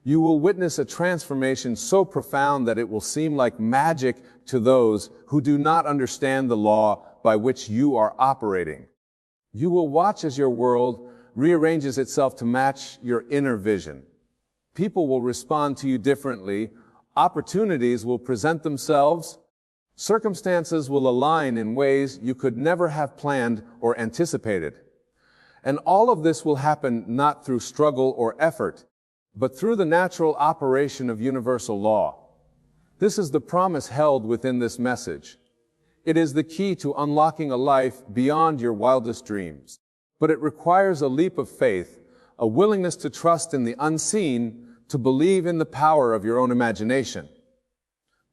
you will witness a transformation so profound that it will seem like magic to those who do not understand the law by which you are operating. You will watch as your world rearranges itself to match your inner vision. People will respond to you differently, opportunities will present themselves, circumstances will align in ways you could never have planned or anticipated. And all of this will happen not through struggle or effort, but through the natural operation of universal law. This is the promise held within this message. It is the key to unlocking a life beyond your wildest dreams. But it requires a leap of faith, a willingness to trust in the unseen, to believe in the power of your own imagination.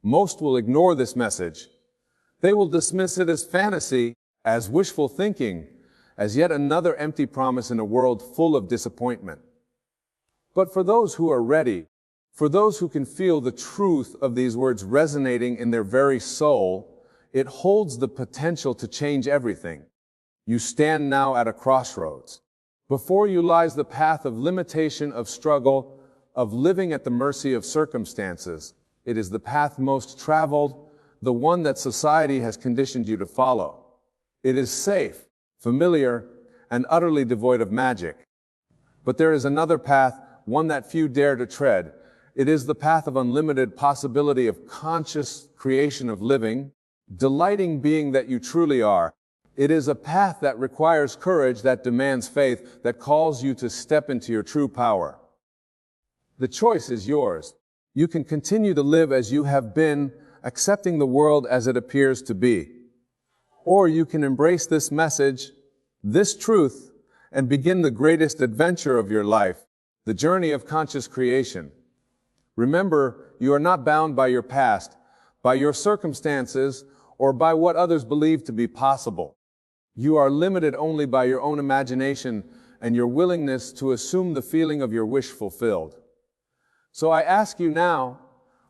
Most will ignore this message. They will dismiss it as fantasy, as wishful thinking, as yet another empty promise in a world full of disappointment. But for those who are ready, for those who can feel the truth of these words resonating in their very soul, it holds the potential to change everything. You stand now at a crossroads. Before you lies the path of limitation, of struggle, of living at the mercy of circumstances. It is the path most traveled, the one that society has conditioned you to follow. It is safe, familiar, and utterly devoid of magic. But there is another path, one that few dare to tread. It is the path of unlimited possibility, of conscious creation, of living, delighting being that you truly are. It is a path that requires courage, that demands faith, that calls you to step into your true power. The choice is yours. You can continue to live as you have been, accepting the world as it appears to be. Or you can embrace this message, this truth, and begin the greatest adventure of your life, the journey of conscious creation. Remember, you are not bound by your past, by your circumstances, or by what others believe to be possible. You are limited only by your own imagination and your willingness to assume the feeling of your wish fulfilled. So I ask you now,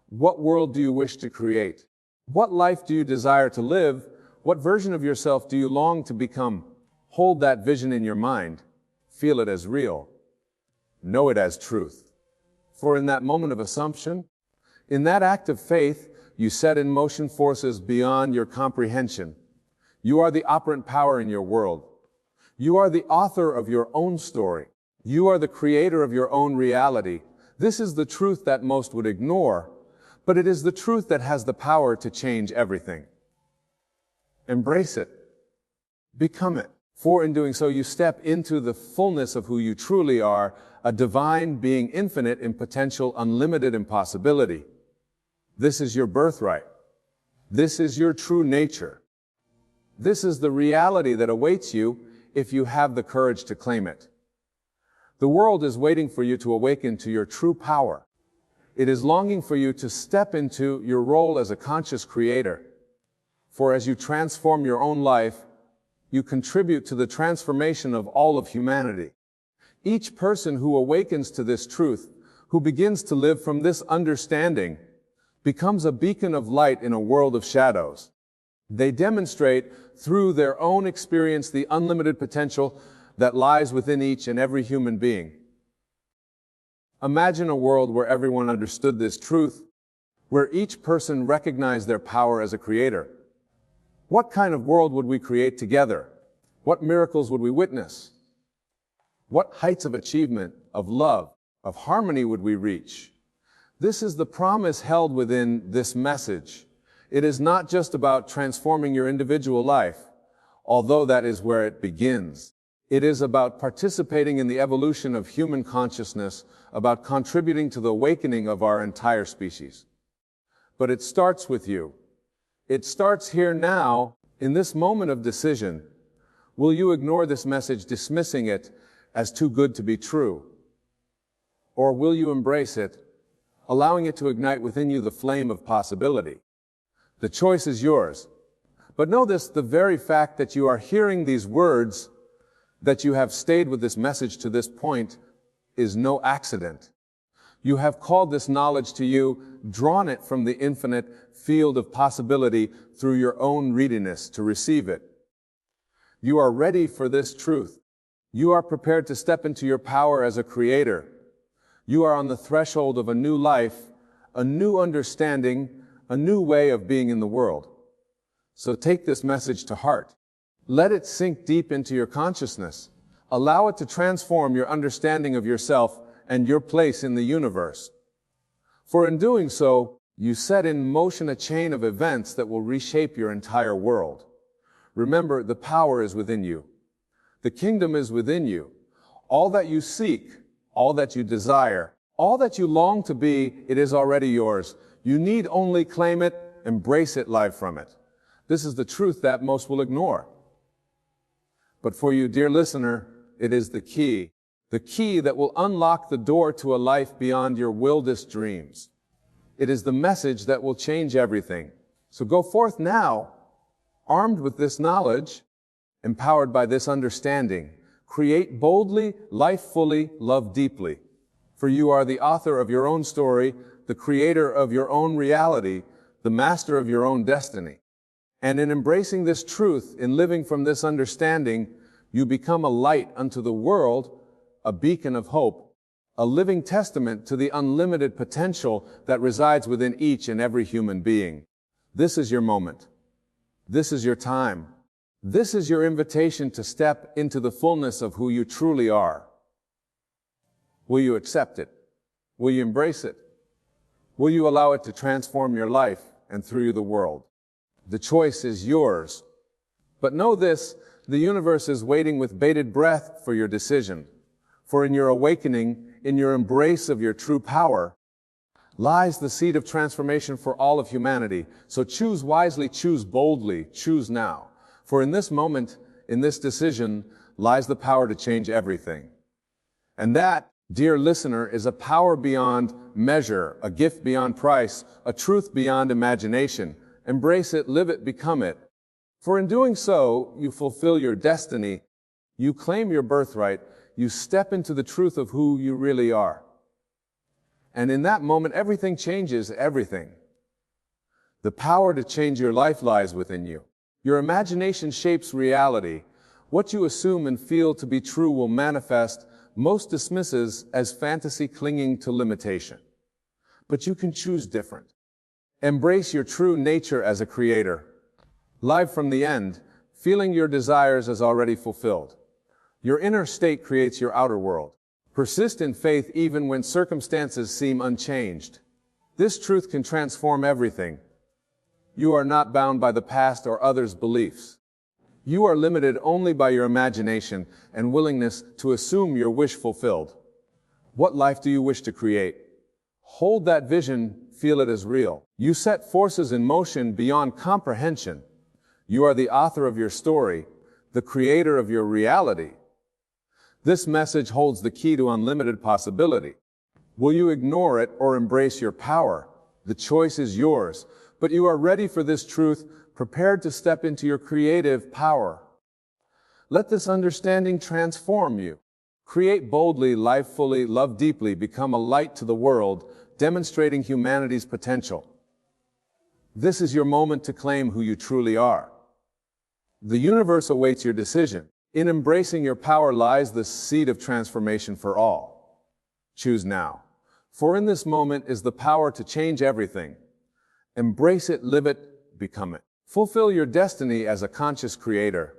what world do you wish to create? What life do you desire to live? What version of yourself do you long to become? Hold that vision in your mind. Feel it as real. Know it as truth. For in that moment of assumption, in that act of faith, you set in motion forces beyond your comprehension. You are the operant power in your world. You are the author of your own story. You are the creator of your own reality. This is the truth that most would ignore, but it is the truth that has the power to change everything. Embrace it. Become it. For in doing so, you step into the fullness of who you truly are, a divine being, infinite in potential, unlimited in possibility. This is your birthright. This is your true nature. This is the reality that awaits you if you have the courage to claim it. The world is waiting for you to awaken to your true power. It is longing for you to step into your role as a conscious creator. For as you transform your own life, you contribute to the transformation of all of humanity. Each person who awakens to this truth, who begins to live from this understanding, becomes a beacon of light in a world of shadows. They demonstrate through their own experience the unlimited potential that lies within each and every human being. Imagine a world where everyone understood this truth, where each person recognized their power as a creator. What kind of world would we create together? What miracles would we witness? What heights of achievement, of love, of harmony would we reach? This is the promise held within this message. It is not just about transforming your individual life, although that is where it begins. It is about participating in the evolution of human consciousness, about contributing to the awakening of our entire species. But it starts with you. It starts here now, in this moment of decision. Will you ignore this message, dismissing it as too good to be true? Or will you embrace it, allowing it to ignite within you the flame of possibility? The choice is yours. But know this, the very fact that you are hearing these words, that you have stayed with this message to this point, is no accident. You have called this knowledge to you, drawn it from the infinite field of possibility through your own readiness to receive it. You are ready for this truth. You are prepared to step into your power as a creator. You are on the threshold of a new life, a new understanding, a new way of being in the world. So take this message to heart. Let it sink deep into your consciousness. Allow it to transform your understanding of yourself and your place in the universe. For in doing so, you set in motion a chain of events that will reshape your entire world. Remember, the power is within you. The kingdom is within you. All that you seek, all that you desire, all that you long to be, it is already yours. You need only claim it, embrace it, live from it. This is the truth that most will ignore. But for you, dear listener, it is the key that will unlock the door to a life beyond your wildest dreams. It is the message that will change everything. So go forth now, armed with this knowledge, empowered by this understanding. Create boldly, life fully, love deeply. For you are the author of your own story, the creator of your own reality, the master of your own destiny. And in embracing this truth, in living from this understanding, you become a light unto the world, a beacon of hope, a living testament to the unlimited potential that resides within each and every human being. This is your moment. This is your time. This is your invitation to step into the fullness of who you truly are. Will you accept it? Will you embrace it? Will you allow it to transform your life and through you the world? The choice is yours. But know this, the universe is waiting with bated breath for your decision. For in your awakening, in your embrace of your true power, lies the seed of transformation for all of humanity. So choose wisely, choose boldly, choose now. For in this moment, in this decision, lies the power to change everything. And that, dear listener, is a power beyond measure, a gift beyond price, a truth beyond imagination. Embrace it, live it, become it. For in doing so, you fulfill your destiny, you claim your birthright, you step into the truth of who you really are. And in that moment, everything changes, everything. The power to change your life lies within you. Your imagination shapes reality. What you assume and feel to be true will manifest, most dismisses as fantasy clinging to limitation. But you can choose different. Embrace your true nature as a creator. Live from the end, feeling your desires as already fulfilled. Your inner state creates your outer world. Persist in faith even when circumstances seem unchanged. This truth can transform everything. You are not bound by the past or others' beliefs. You are limited only by your imagination and willingness to assume your wish fulfilled. What life do you wish to create? Hold that vision, feel it as real. You set forces in motion beyond comprehension. You are the author of your story, the creator of your reality. This message holds the key to unlimited possibility. Will you ignore it or embrace your power? The choice is yours, but you are ready for this truth, prepared to step into your creative power. Let this understanding transform you. Create boldly, live fully, love deeply, become a light to the world, demonstrating humanity's potential. This is your moment to claim who you truly are. The universe awaits your decision. In embracing your power lies the seed of transformation for all. Choose now. For in this moment is the power to change everything. Embrace it, live it, become it. Fulfill your destiny as a conscious creator.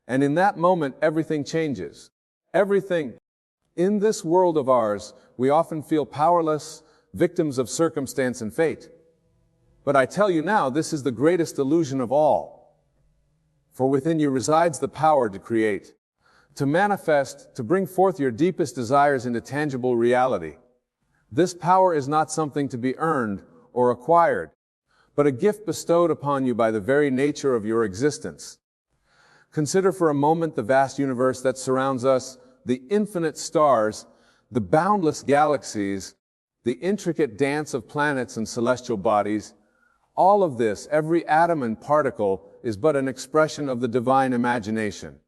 And in that moment, everything changes. Everything. In this world of ours, we often feel powerless, victims of circumstance and fate. But I tell you now, this is the greatest illusion of all. For within you resides the power to create, to manifest, to bring forth your deepest desires into tangible reality. This power is not something to be earned or acquired, but a gift bestowed upon you by the very nature of your existence. Consider for a moment the vast universe that surrounds us, the infinite stars, the boundless galaxies, the intricate dance of planets and celestial bodies. All of this, every atom and particle, is but an expression of the divine imagination.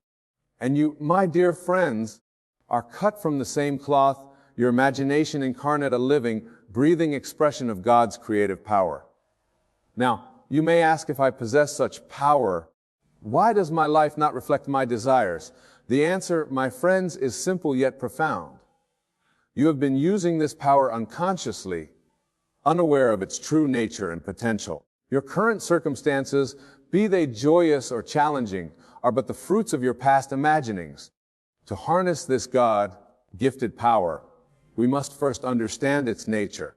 And you, my dear friends, are cut from the same cloth, your imagination incarnate a living, breathing expression of God's creative power. Now, you may ask, if I possess such power, why does my life not reflect my desires? The answer, my friends, is simple yet profound. You have been using this power unconsciously, unaware of its true nature and potential. Your current circumstances, be they joyous or challenging, are but the fruits of your past imaginings. To harness this God-gifted power, we must first understand its nature.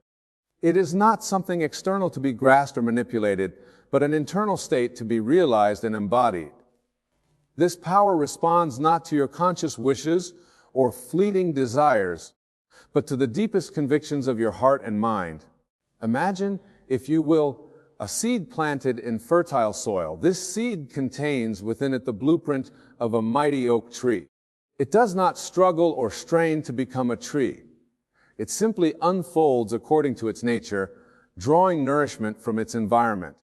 It is not something external to be grasped or manipulated, but an internal state to be realized and embodied. This power responds not to your conscious wishes or fleeting desires, but to the deepest convictions of your heart and mind. Imagine, if you will, a seed planted in fertile soil. This seed contains within it the blueprint of a mighty oak tree. It does not struggle or strain to become a tree. It simply unfolds according to its nature, drawing nourishment from its environment.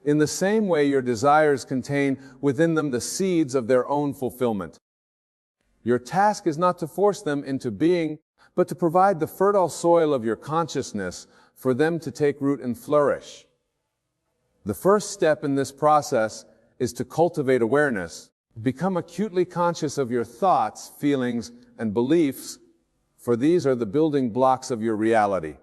In the same way, your desires contain within them the seeds of their own fulfillment. Your task is not to force them into being, but to provide the fertile soil of your consciousness for them to take root and flourish. The first step in this process is to cultivate awareness. Become acutely conscious of your thoughts, feelings, and beliefs, for these are the building blocks of your reality.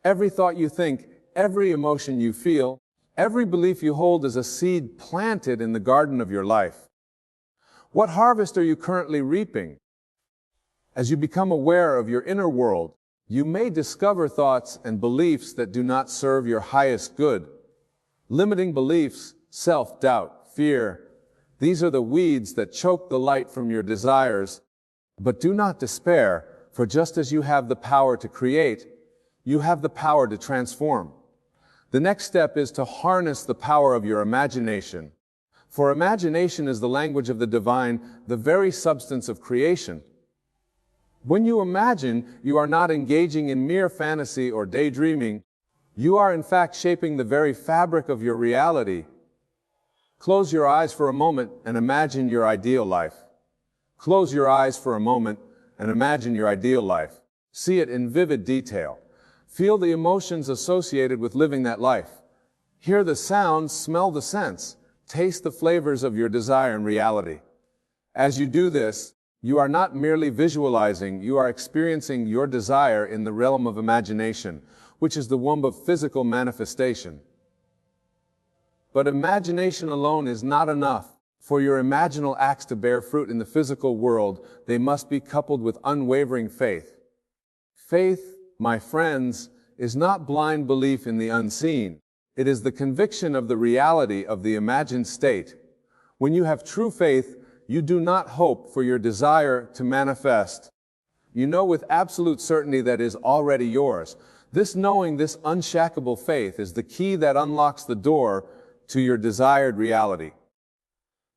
Every thought you think, every emotion you feel, every belief you hold is a seed planted in the garden of your life. What harvest are you currently reaping? As you become aware of your inner world, you may discover thoughts and beliefs that do not serve your highest good. Limiting beliefs, self-doubt, fear, these are the weeds that choke the light from your desires. But do not despair, for just as you have the power to create, you have the power to transform. The next step is to harness the power of your imagination. For imagination is the language of the divine, the very substance of creation. When you imagine, you are not engaging in mere fantasy or daydreaming. You are in fact shaping the very fabric of your reality. Close your eyes for a moment and imagine your ideal life. Close your eyes for a moment and imagine your ideal life. See it in vivid detail. Feel the emotions associated with living that life. Hear the sounds, smell the scents, taste the flavors of your desire and reality. As you do this, you are not merely visualizing, you are experiencing your desire in the realm of imagination, which is the womb of physical manifestation. But imagination alone is not enough. For your imaginal acts to bear fruit in the physical world, they must be coupled with unwavering faith. Faith, my friends, is not blind belief in the unseen. It is the conviction of the reality of the imagined state. When you have true faith, you do not hope for your desire to manifest. You know with absolute certainty that it is already yours. This knowing, this unshakable faith, is the key that unlocks the door to your desired reality.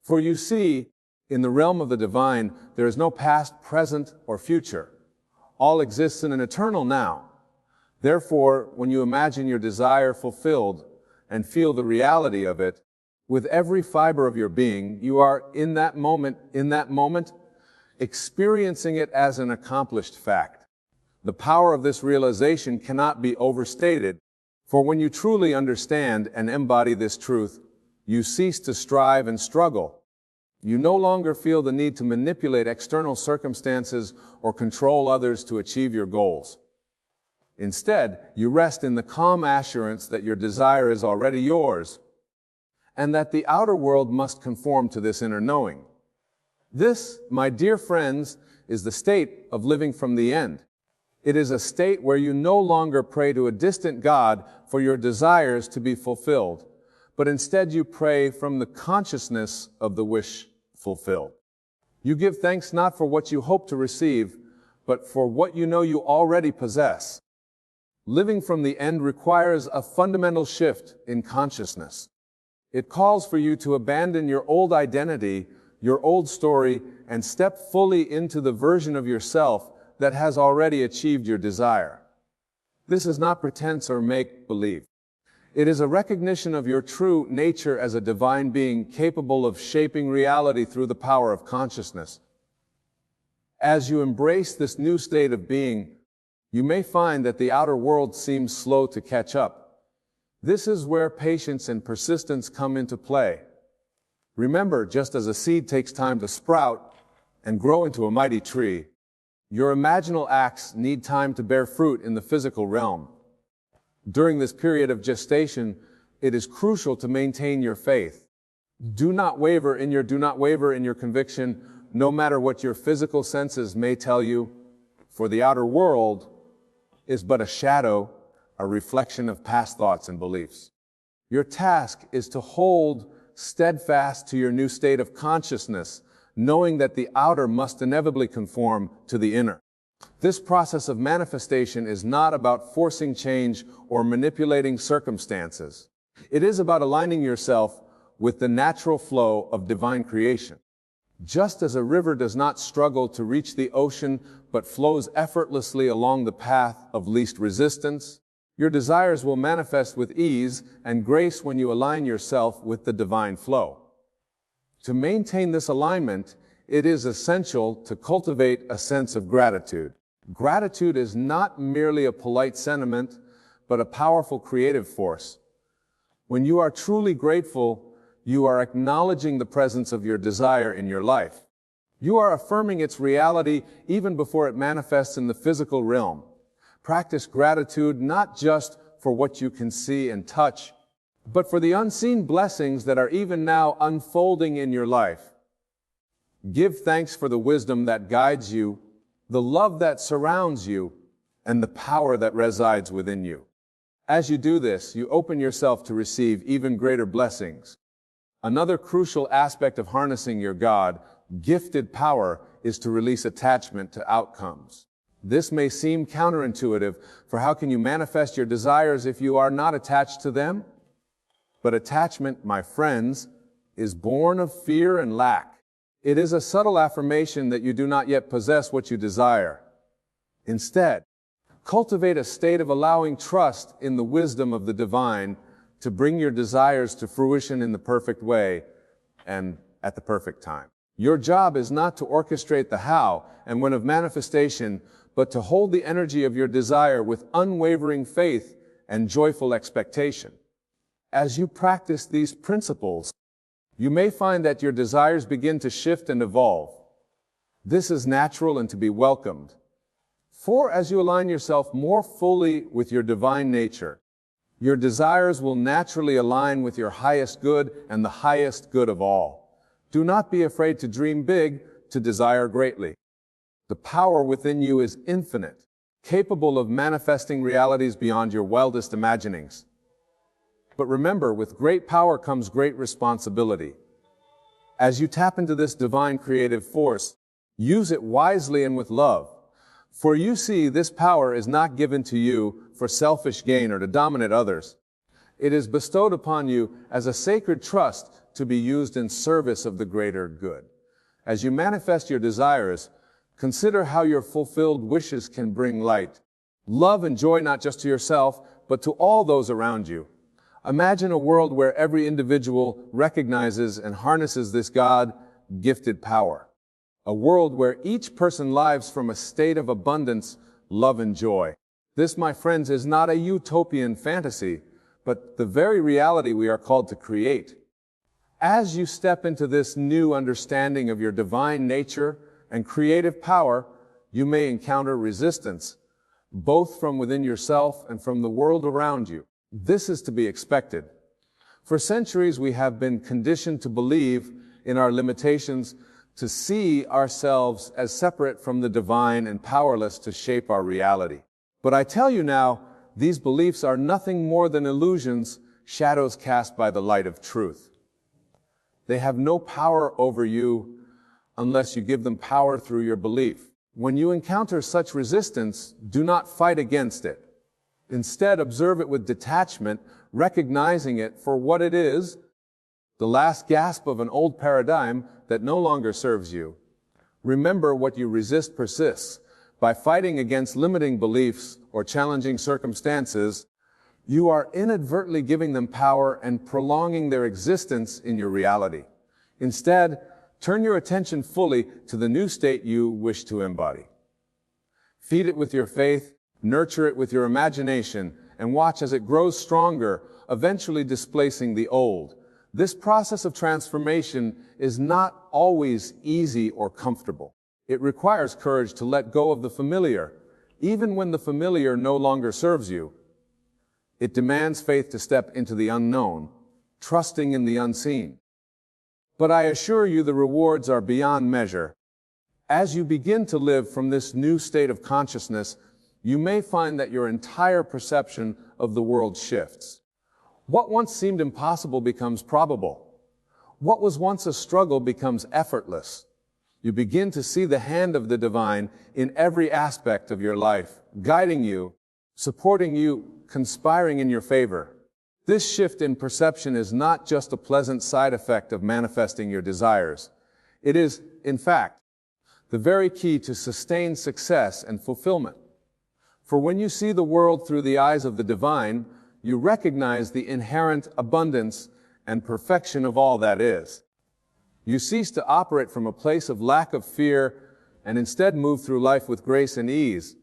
For you see, in the realm of the divine, there is no past, present, or future. All exists in an eternal now. Therefore, when you imagine your desire fulfilled and feel the reality of it, with every fiber of your being, you are in that moment, experiencing it as an accomplished fact. The power of this realization cannot be overstated, for when you truly understand and embody this truth, you cease to strive and struggle. You no longer feel the need to manipulate external circumstances or control others to achieve your goals. Instead, you rest in the calm assurance that your desire is already yours, and that the outer world must conform to this inner knowing. This, my dear friends, is the state of living from the end. It is a state where you no longer pray to a distant God for your desires to be fulfilled, but instead you pray from the consciousness of the wish fulfilled. You give thanks not for what you hope to receive, but for what you know you already possess. Living from the end requires a fundamental shift in consciousness. It calls for you to abandon your old identity, your old story, and step fully into the version of yourself that has already achieved your desire. This is not pretense or make-believe. It is a recognition of your true nature as a divine being capable of shaping reality through the power of consciousness. As you embrace this new state of being, you may find that the outer world seems slow to catch up. This is where patience and persistence come into play. Remember, just as a seed takes time to sprout and grow into a mighty tree, your imaginal acts need time to bear fruit in the physical realm. During this period of gestation, it is crucial to maintain your faith. Do not waver in your conviction, no matter what your physical senses may tell you, for the outer world is but a shadow, a reflection of past thoughts and beliefs. Your task is to hold steadfast to your new state of consciousness, knowing that the outer must inevitably conform to the inner. This process of manifestation is not about forcing change or manipulating circumstances. It is about aligning yourself with the natural flow of divine creation. Just as a river does not struggle to reach the ocean but flows effortlessly along the path of least resistance, your desires will manifest with ease and grace when you align yourself with the divine flow. To maintain this alignment, it is essential to cultivate a sense of gratitude. Gratitude is not merely a polite sentiment, but a powerful creative force. When you are truly grateful, you are acknowledging the presence of your desire in your life. You are affirming its reality even before it manifests in the physical realm. Practice gratitude not just for what you can see and touch, but for the unseen blessings that are even now unfolding in your life. Give thanks for the wisdom that guides you, the love that surrounds you, and the power that resides within you. As you do this, you open yourself to receive even greater blessings. Another crucial aspect of harnessing your God-gifted power is to release attachment to outcomes. This may seem counterintuitive, for how can you manifest your desires if you are not attached to them? But attachment, my friends, is born of fear and lack. It is a subtle affirmation that you do not yet possess what you desire. Instead, cultivate a state of allowing trust in the wisdom of the divine to bring your desires to fruition in the perfect way and at the perfect time. Your job is not to orchestrate the how and when of manifestation, but to hold the energy of your desire with unwavering faith and joyful expectation. As you practice these principles, you may find that your desires begin to shift and evolve. This is natural and to be welcomed. For as you align yourself more fully with your divine nature, your desires will naturally align with your highest good and the highest good of all. Do not be afraid to dream big, to desire greatly. The power within you is infinite, capable of manifesting realities beyond your wildest imaginings. But remember, with great power comes great responsibility. As you tap into this divine creative force, use it wisely and with love. For you see, this power is not given to you for selfish gain or to dominate others. It is bestowed upon you as a sacred trust to be used in service of the greater good. As you manifest your desires, consider how your fulfilled wishes can bring light, love and joy not just to yourself, but to all those around you. Imagine a world where every individual recognizes and harnesses this God-gifted power. A world where each person lives from a state of abundance, love, and joy. This, my friends, is not a utopian fantasy, but the very reality we are called to create. As you step into this new understanding of your divine nature and creative power, you may encounter resistance, both from within yourself and from the world around you. This is to be expected. For centuries, we have been conditioned to believe in our limitations, to see ourselves as separate from the divine and powerless to shape our reality. But I tell you now, these beliefs are nothing more than illusions, shadows cast by the light of truth. They have no power over you unless you give them power through your belief. When you encounter such resistance, do not fight against it. Instead, observe it with detachment, recognizing it for what it is, the last gasp of an old paradigm that no longer serves you. Remember, what you resist persists. By fighting against limiting beliefs or challenging circumstances, you are inadvertently giving them power and prolonging their existence in your reality. Instead, turn your attention fully to the new state you wish to embody. Feed it with your faith, nurture it with your imagination, and watch as it grows stronger, eventually displacing the old. This process of transformation is not always easy or comfortable. It requires courage to let go of the familiar, even when the familiar no longer serves you. It demands faith to step into the unknown, trusting in the unseen. But I assure you, the rewards are beyond measure. As you begin to live from this new state of consciousness, you may find that your entire perception of the world shifts. What once seemed impossible becomes probable. What was once a struggle becomes effortless. You begin to see the hand of the divine in every aspect of your life, guiding you, supporting you, conspiring in your favor. This shift in perception is not just a pleasant side effect of manifesting your desires. It is, in fact, the very key to sustained success and fulfillment. For when you see the world through the eyes of the divine, you recognize the inherent abundance and perfection of all that is. You cease to operate from a place of lack of fear and instead move through life with grace and ease.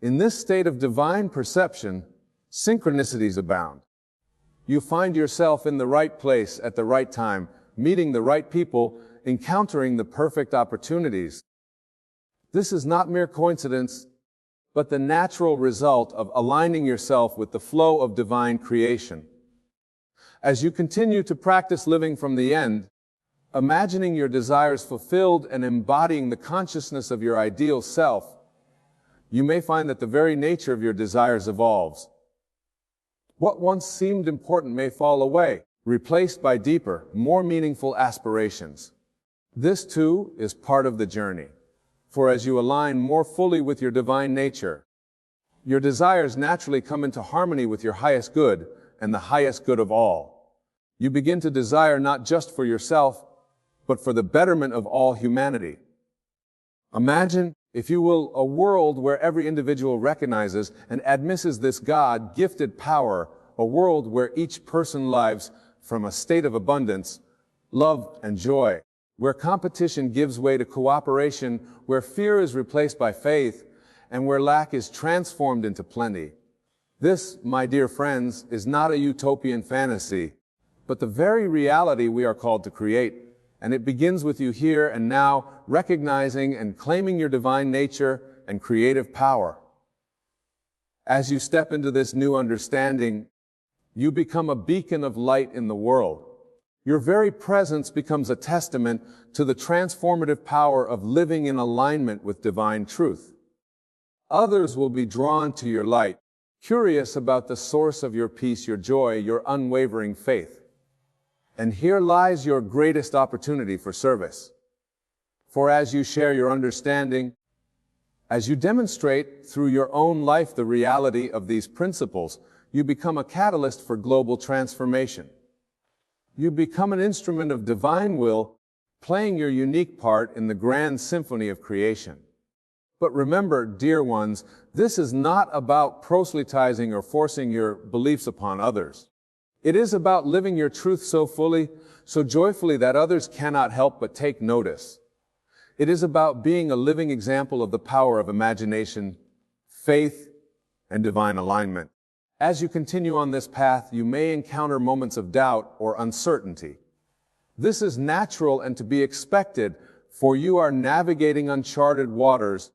In this state of divine perception, synchronicities abound. You find yourself in the right place at the right time, meeting the right people, encountering the perfect opportunities. This is not mere coincidence, but the natural result of aligning yourself with the flow of divine creation. As you continue to practice living from the end, imagining your desires fulfilled and embodying the consciousness of your ideal self, you may find that the very nature of your desires evolves. What once seemed important may fall away, replaced by deeper, more meaningful aspirations. This, too, is part of the journey. For as you align more fully with your divine nature, your desires naturally come into harmony with your highest good and the highest good of all. You begin to desire not just for yourself, but for the betterment of all humanity. Imagine, if you will, a world where every individual recognizes and admits this God-gifted power, a world where each person lives from a state of abundance, love, and joy, where competition gives way to cooperation, where fear is replaced by faith, and where lack is transformed into plenty. This, my dear friends, is not a utopian fantasy, but the very reality we are called to create. And it begins with you here and now, recognizing and claiming your divine nature and creative power. As you step into this new understanding, you become a beacon of light in the world. Your very presence becomes a testament to the transformative power of living in alignment with divine truth. Others will be drawn to your light, curious about the source of your peace, your joy, your unwavering faith. And here lies your greatest opportunity for service. For as you share your understanding, as you demonstrate through your own life the reality of these principles, you become a catalyst for global transformation. You become an instrument of divine will, playing your unique part in the grand symphony of creation. But remember, dear ones, this is not about proselytizing or forcing your beliefs upon others. It is about living your truth so fully, so joyfully that others cannot help but take notice. It is about being a living example of the power of imagination, faith, and divine alignment. As you continue on this path, you may encounter moments of doubt or uncertainty. This is natural and to be expected, for you are navigating uncharted waters,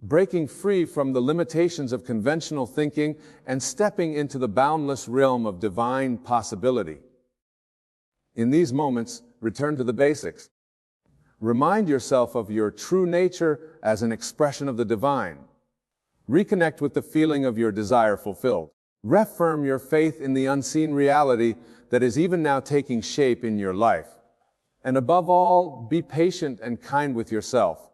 breaking free from the limitations of conventional thinking and stepping into the boundless realm of divine possibility. In these moments, return to the basics. Remind yourself of your true nature as an expression of the divine. Reconnect with the feeling of your desire fulfilled. Reaffirm your faith in the unseen reality that is even now taking shape in your life. And above all, be patient and kind with yourself.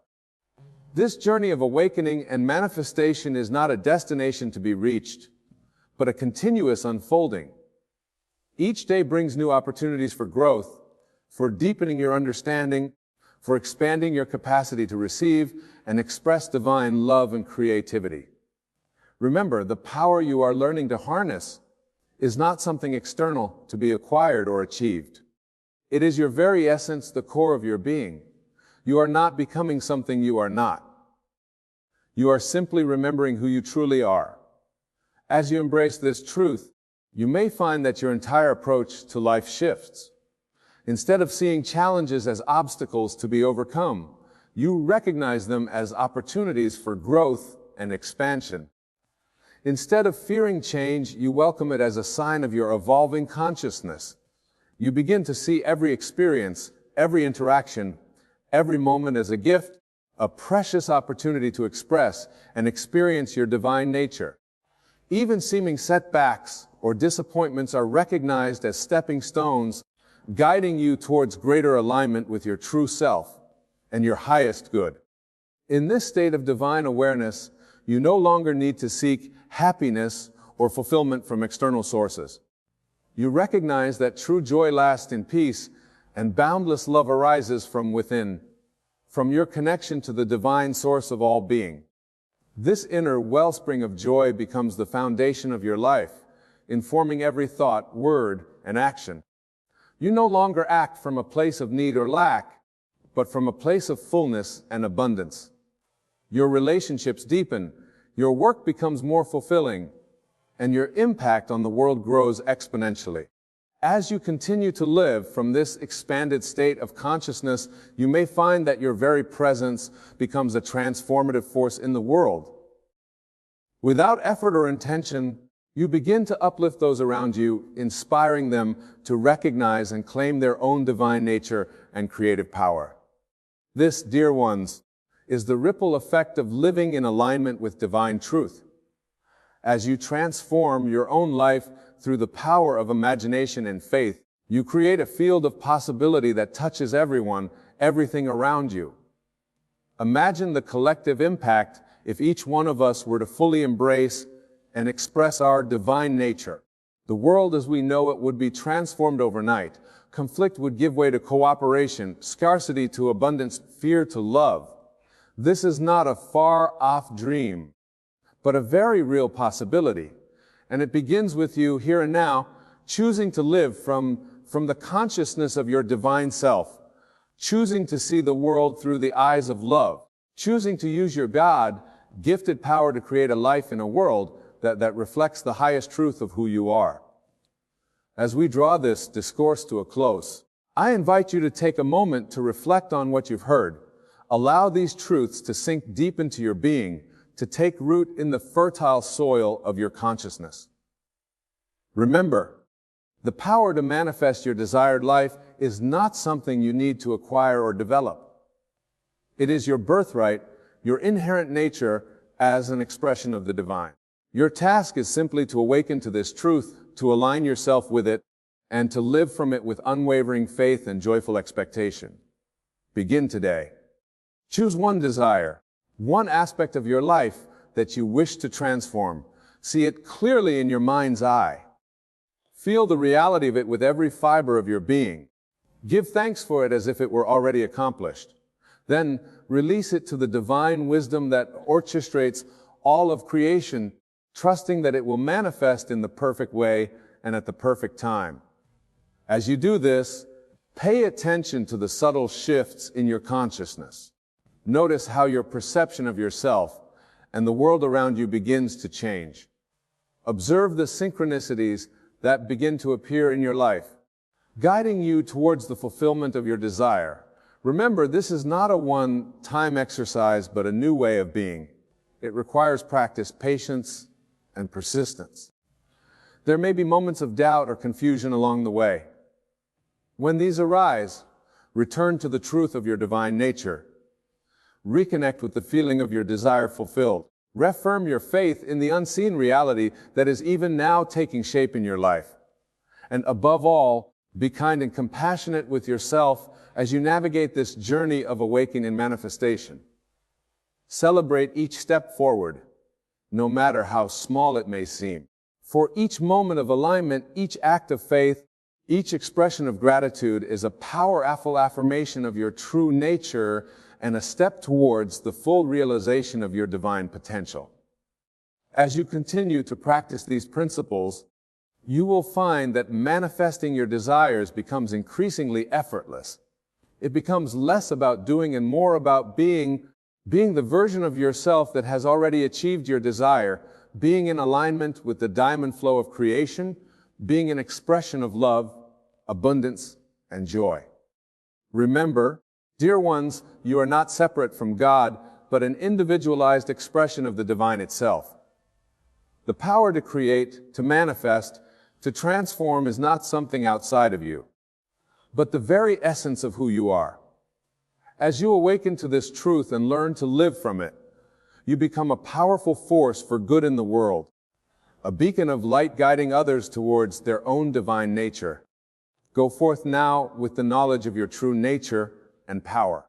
This journey of awakening and manifestation is not a destination to be reached, but a continuous unfolding. Each day brings new opportunities for growth, for deepening your understanding, for expanding your capacity to receive and express divine love and creativity. Remember, the power you are learning to harness is not something external to be acquired or achieved. It is your very essence, the core of your being. You are not becoming something you are not. You are simply remembering who you truly are. As you embrace this truth, you may find that your entire approach to life shifts. Instead of seeing challenges as obstacles to be overcome, you recognize them as opportunities for growth and expansion. Instead of fearing change, you welcome it as a sign of your evolving consciousness. You begin to see every experience, every interaction, every moment as a gift, a precious opportunity to express and experience your divine nature. Even seeming setbacks or disappointments are recognized as stepping stones, guiding you towards greater alignment with your true self. and your highest good. In this state of divine awareness, you no longer need to seek happiness or fulfillment from external sources. You recognize that true joy lasts in peace and boundless love arises from within, from your connection to the divine source of all being. This inner wellspring of joy becomes the foundation of your life, informing every thought, word, and action. You no longer act from a place of need or lack, but from a place of fullness and abundance. Your relationships deepen, your work becomes more fulfilling, and your impact on the world grows exponentially. As you continue to live from this expanded state of consciousness, you may find that your very presence becomes a transformative force in the world. Without effort or intention, you begin to uplift those around you, inspiring them to recognize and claim their own divine nature and creative power. This, dear ones, is the ripple effect of living in alignment with divine truth. As you transform your own life through the power of imagination and faith, you create a field of possibility that touches everyone, everything around you. Imagine the collective impact if each one of us were to fully embrace and express our divine nature. The world as we know it would be transformed overnight. Conflict would give way to cooperation, scarcity to abundance, fear to love. This is not a far-off dream, but a very real possibility. And it begins with you here and now, choosing to live from the consciousness of your divine self, choosing to see the world through the eyes of love, choosing to use your God-gifted power to create a life in a world that reflects the highest truth of who you are. As we draw this discourse to a close, I invite you to take a moment to reflect on what you've heard. Allow these truths to sink deep into your being, to take root in the fertile soil of your consciousness. Remember, the power to manifest your desired life is not something you need to acquire or develop. It is your birthright, your inherent nature as an expression of the divine. Your task is simply to awaken to this truth, to align yourself with it, and to live from it with unwavering faith and joyful expectation. Begin today. Choose one desire, one aspect of your life that you wish to transform. See it clearly in your mind's eye. Feel the reality of it with every fiber of your being. Give thanks for it as if it were already accomplished. Then release it to the divine wisdom that orchestrates all of creation, trusting that it will manifest in the perfect way and at the perfect time. As you do this, pay attention to the subtle shifts in your consciousness. Notice how your perception of yourself and the world around you begins to change. Observe the synchronicities that begin to appear in your life, guiding you towards the fulfillment of your desire. Remember, this is not a one-time exercise, but a new way of being. It requires practice, patience, and persistence. There may be moments of doubt or confusion along the way. When these arise, return to the truth of your divine nature. Reconnect with the feeling of your desire fulfilled. Reaffirm your faith in the unseen reality that is even now taking shape in your life. And above all, be kind and compassionate with yourself as you navigate this journey of awakening and manifestation. Celebrate each step forward, no matter how small it may seem. For each moment of alignment, each act of faith, each expression of gratitude is a powerful affirmation of your true nature and a step towards the full realization of your divine potential. As you continue to practice these principles, you will find that manifesting your desires becomes increasingly effortless. It becomes less about doing and more about being the version of yourself that has already achieved your desire, being in alignment with the diamond flow of creation, being an expression of love, abundance, and joy. Remember, dear ones, you are not separate from God, but an individualized expression of the divine itself. The power to create, to manifest, to transform is not something outside of you, but the very essence of who you are. As you awaken to this truth and learn to live from it, you become a powerful force for good in the world, a beacon of light guiding others towards their own divine nature. Go forth now with the knowledge of your true nature and power.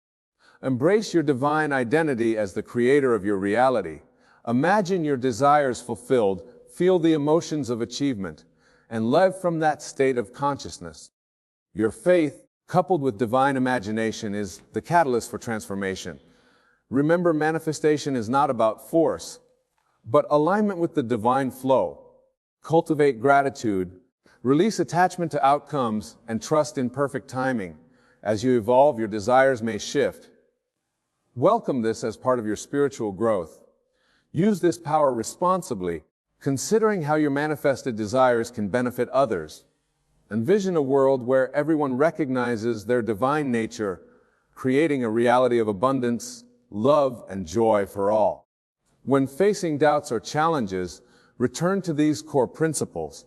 Embrace your divine identity as the creator of your reality. Imagine your desires fulfilled, feel the emotions of achievement, and live from that state of consciousness. Your faith, coupled with divine imagination, is the catalyst for transformation. Remember, manifestation is not about force, but alignment with the divine flow. Cultivate gratitude, release attachment to outcomes, and trust in perfect timing. As you evolve, your desires may shift. Welcome this as part of your spiritual growth. Use this power responsibly, considering how your manifested desires can benefit others. Envision a world where everyone recognizes their divine nature, creating a reality of abundance, love, and joy for all. When facing doubts or challenges, return to these core principles.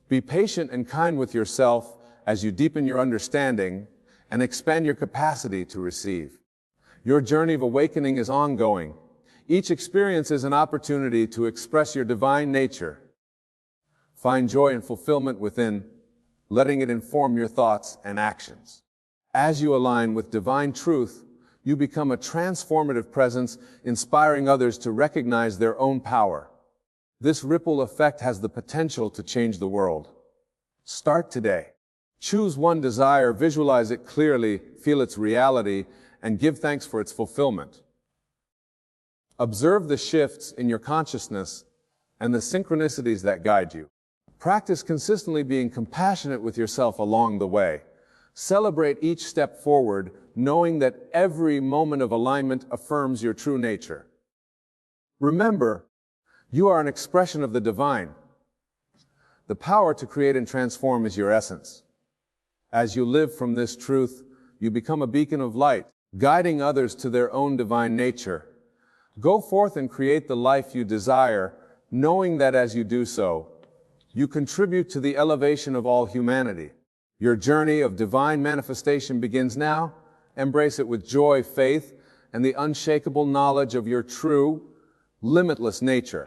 Be patient and kind with yourself as you deepen your understanding and expand your capacity to receive. Your journey of awakening is ongoing. Each experience is an opportunity to express your divine nature. Find joy and fulfillment within, letting it inform your thoughts and actions. As you align with divine truth, you become a transformative presence, inspiring others to recognize their own power. This ripple effect has the potential to change the world. Start today. Choose one desire, visualize it clearly, feel its reality, and give thanks for its fulfillment. Observe the shifts in your consciousness and the synchronicities that guide you. Practice consistently being compassionate with yourself along the way. Celebrate each step forward, knowing that every moment of alignment affirms your true nature. Remember, you are an expression of the divine. The power to create and transform is your essence. As you live from this truth, you become a beacon of light, guiding others to their own divine nature. Go forth and create the life you desire, knowing that as you do so, you contribute to the elevation of all humanity. Your journey of divine manifestation begins now. Embrace it with joy, faith, and the unshakable knowledge of your true, limitless nature.